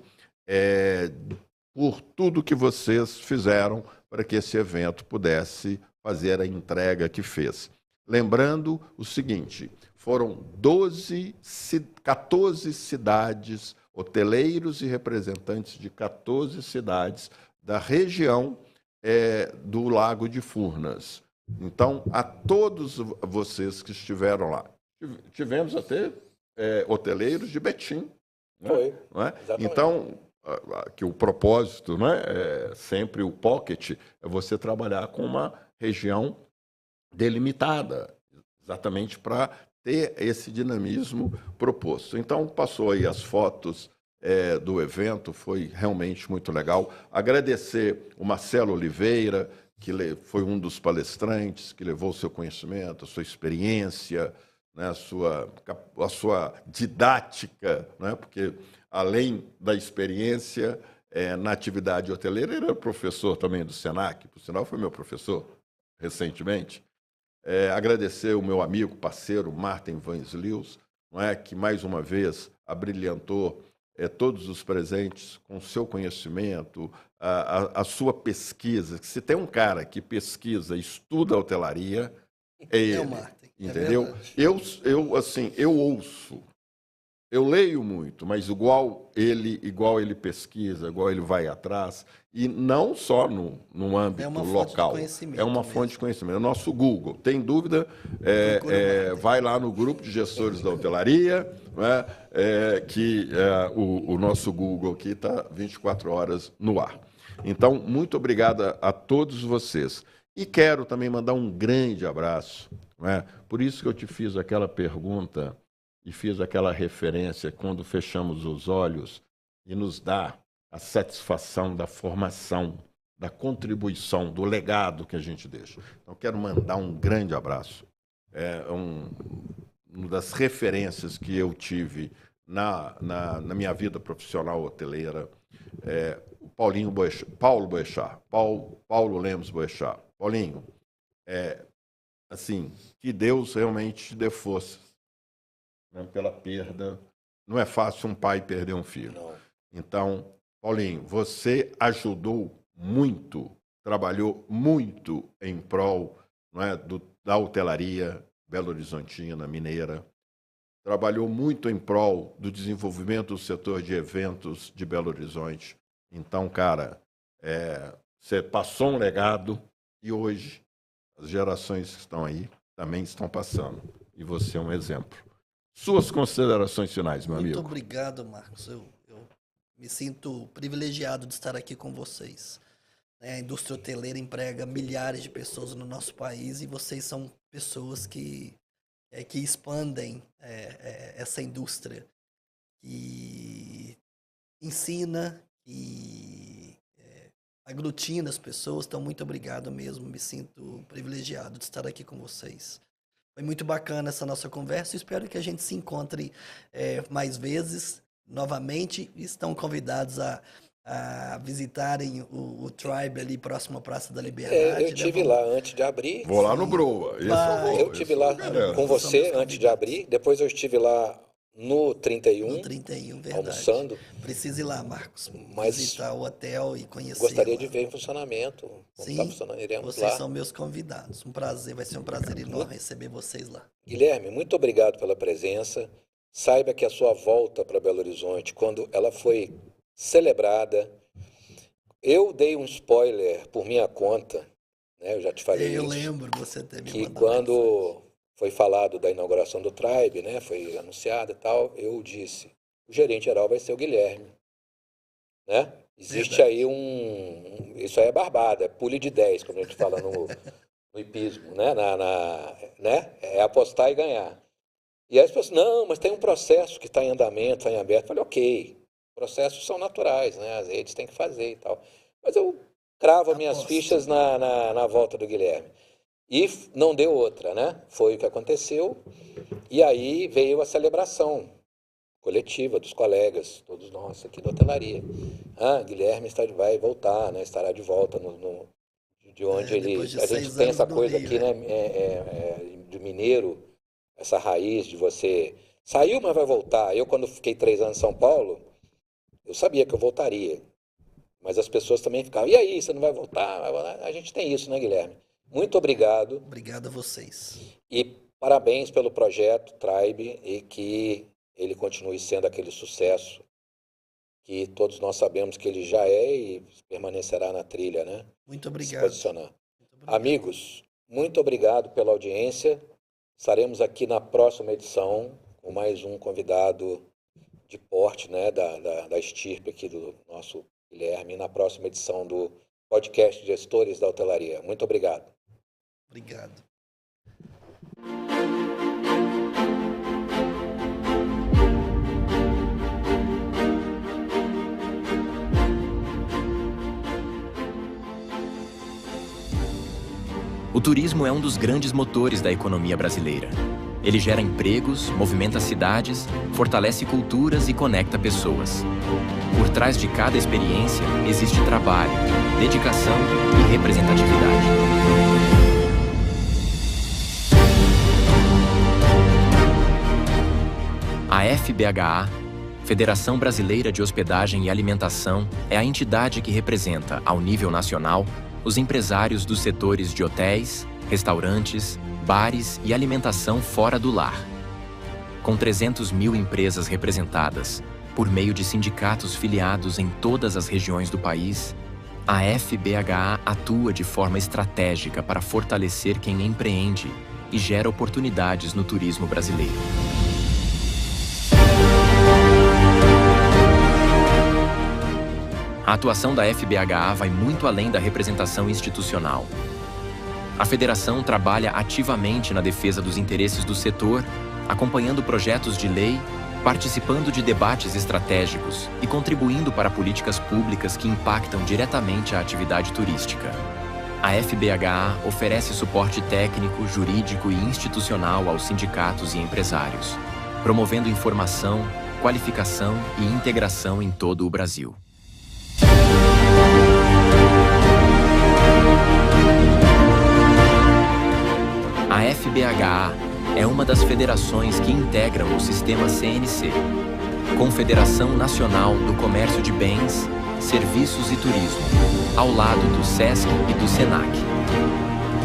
por tudo que vocês fizeram para que esse evento pudesse fazer a entrega que fez. Lembrando o seguinte, foram 14 cidades, hoteleiros e representantes de 14 cidades da região do Lago de Furnas. Então, a todos vocês que estiveram lá. Tivemos até hoteleiros de Betim. Foi, não é? Exatamente. Então, que o propósito, né, sempre o pocket, é você trabalhar com uma região delimitada, exatamente para ter esse dinamismo proposto. Então, passou aí as fotos do evento, foi realmente muito legal. Agradecer o Marcelo Oliveira, que foi um dos palestrantes, que levou o seu conhecimento, a sua experiência, né, a sua didática, né, porque, além da experiência, na atividade hoteleira. Ele era professor também do Senac, por sinal foi meu professor recentemente. Agradecer o meu amigo, parceiro, Martin Van Slius, não é, que mais uma vez abrilhantou todos os presentes com o seu conhecimento, a sua pesquisa. Se tem um cara que pesquisa, estuda hotelaria, é ele. o Martin. Entendeu? Eu ouço, eu leio muito, mas igual ele pesquisa, igual ele vai atrás, e não só no âmbito local. É uma fonte de conhecimento. É o nosso Google. Tem dúvida? Vai lá no grupo de gestores da hotelaria, né, que o nosso Google aqui está 24 horas no ar. Então, muito obrigado a todos vocês. E quero também mandar um grande abraço. Né? Por isso que eu te fiz aquela pergunta e fiz aquela referência quando fechamos os olhos e nos dá a satisfação da formação, da contribuição, do legado que a gente deixa. Então, quero mandar um grande abraço. Uma das referências que eu tive na minha vida profissional hoteleira, o Paulo Boechat, Paulo Lemos Boechat. Paulinho, assim, que Deus realmente te dê força, né, pela perda. Não é fácil um pai perder um filho. Não. Então, Paulinho, você ajudou muito, trabalhou muito em prol, não é, da hotelaria belo-horizontina, mineira. Trabalhou muito em prol do desenvolvimento do setor de eventos de Belo Horizonte. Então, cara, você passou um legado e hoje as gerações que estão aí também estão passando. E você é um exemplo. Suas considerações finais, meu amigo. Muito obrigado, Marcos. Eu me sinto privilegiado de estar aqui com vocês. A indústria hoteleira emprega milhares de pessoas no nosso país e vocês são pessoas que expandem essa indústria, que ensina, que aglutina as pessoas. Então, muito obrigado mesmo. Me sinto privilegiado de estar aqui com vocês. Foi muito bacana essa nossa conversa. Espero que a gente se encontre mais vezes, novamente. Estão convidados a visitarem o Tribe ali próximo à Praça da Liberdade. Eu estive lá antes de abrir. Vou lá no Broa. Eu estive lá com você antes de abrir. Depois eu estive lá no 31. No 31, verdade. Almoçando. Precisa ir lá, Marcos. Mas visitar o hotel e conhecer. Gostaria lá. de ver em funcionamento. Sim, tá funcionando, iremos vocês lá. são meus convidados. Um prazer, vai ser um prazer enorme receber vocês lá. Guilherme, muito obrigado pela presença. Saiba que a sua volta para Belo Horizonte, quando ela foi celebrada, eu dei um spoiler por minha conta, né? Eu já te falei Eu isso, lembro, você teve que quando foi falado da inauguração do Tribe, né? Foi anunciado e tal, eu disse, o gerente geral vai ser o Guilherme, né? Existe aí isso aí é barbada, é pule de 10, como a gente fala no hipismo, né? Né? É apostar e ganhar. E aí as pessoas, não, mas tem um processo que está em andamento, está em aberto. Eu falei, ok, processos são naturais, né? As redes têm que fazer e tal. Mas eu cravo minhas fichas na volta do Guilherme. E não deu outra, né? Foi o que aconteceu. E aí veio a celebração coletiva dos colegas, todos nós aqui da hotelaria. Guilherme vai voltar, né? Estará de volta de onde ele... A gente tem essa coisa aqui, né? Do mineiro, essa raiz de você... Saiu, mas vai voltar. Eu, quando fiquei 3 anos em São Paulo, eu sabia que eu voltaria. Mas as pessoas também ficavam, e aí, você não vai voltar? A gente tem isso, né, Guilherme? Muito obrigado. Obrigado a vocês. E parabéns pelo projeto Tribe e que ele continue sendo aquele sucesso que todos nós sabemos que ele já é e permanecerá na trilha, né? Muito obrigado. Se posicionar. Amigos, muito obrigado pela audiência. Estaremos aqui na próxima edição com mais um convidado de porte, né, da estirpe aqui do nosso Guilherme, na próxima edição do podcast Gestores da Hotelaria. Muito obrigado. Obrigado. O turismo é um dos grandes motores da economia brasileira. Ele gera empregos, movimenta cidades, fortalece culturas e conecta pessoas. Por trás de cada experiência existe trabalho, dedicação e representatividade. A FBHA, Federação Brasileira de Hospedagem e Alimentação, é a entidade que representa, ao nível nacional, os empresários dos setores de hotéis, restaurantes, bares e alimentação fora do lar. Com 300 mil empresas representadas, por meio de sindicatos filiados em todas as regiões do país, a FBHA atua de forma estratégica para fortalecer quem empreende e gera oportunidades no turismo brasileiro. A atuação da FBHA vai muito além da representação institucional. A federação trabalha ativamente na defesa dos interesses do setor, acompanhando projetos de lei, participando de debates estratégicos e contribuindo para políticas públicas que impactam diretamente a atividade turística. A FBHA oferece suporte técnico, jurídico e institucional aos sindicatos e empresários, promovendo informação, qualificação e integração em todo o Brasil. A FBHA é uma das federações que integram o sistema CNC, Confederação Nacional do Comércio de Bens, Serviços e Turismo, ao lado do SESC e do SENAC.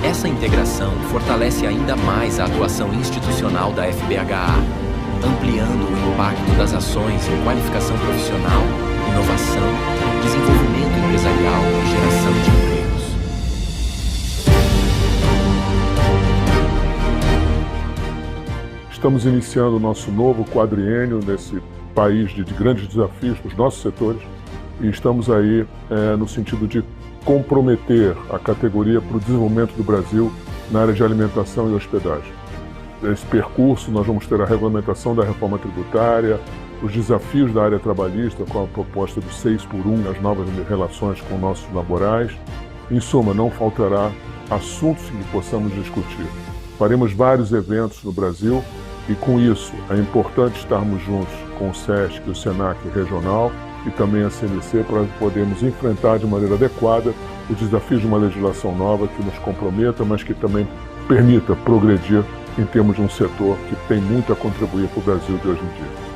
Essa integração fortalece ainda mais a atuação institucional da FBHA, ampliando o impacto das ações em qualificação profissional, inovação, desenvolvimento empresarial e geração de empregos. Estamos iniciando o nosso novo quadriênio nesse país de grandes desafios para os nossos setores e estamos aí no sentido de comprometer a categoria para o desenvolvimento do Brasil na área de alimentação e hospedagem. Nesse percurso nós vamos ter a regulamentação da reforma tributária, os desafios da área trabalhista com a proposta do 6x1, as novas relações com nossos laborais. Em suma, não faltará assuntos que possamos discutir. Faremos vários eventos no Brasil e, com isso, é importante estarmos juntos com o SESC e o SENAC regional e também a CNC para podermos enfrentar de maneira adequada os desafios de uma legislação nova que nos comprometa, mas que também permita progredir em termos de um setor que tem muito a contribuir para o Brasil de hoje em dia.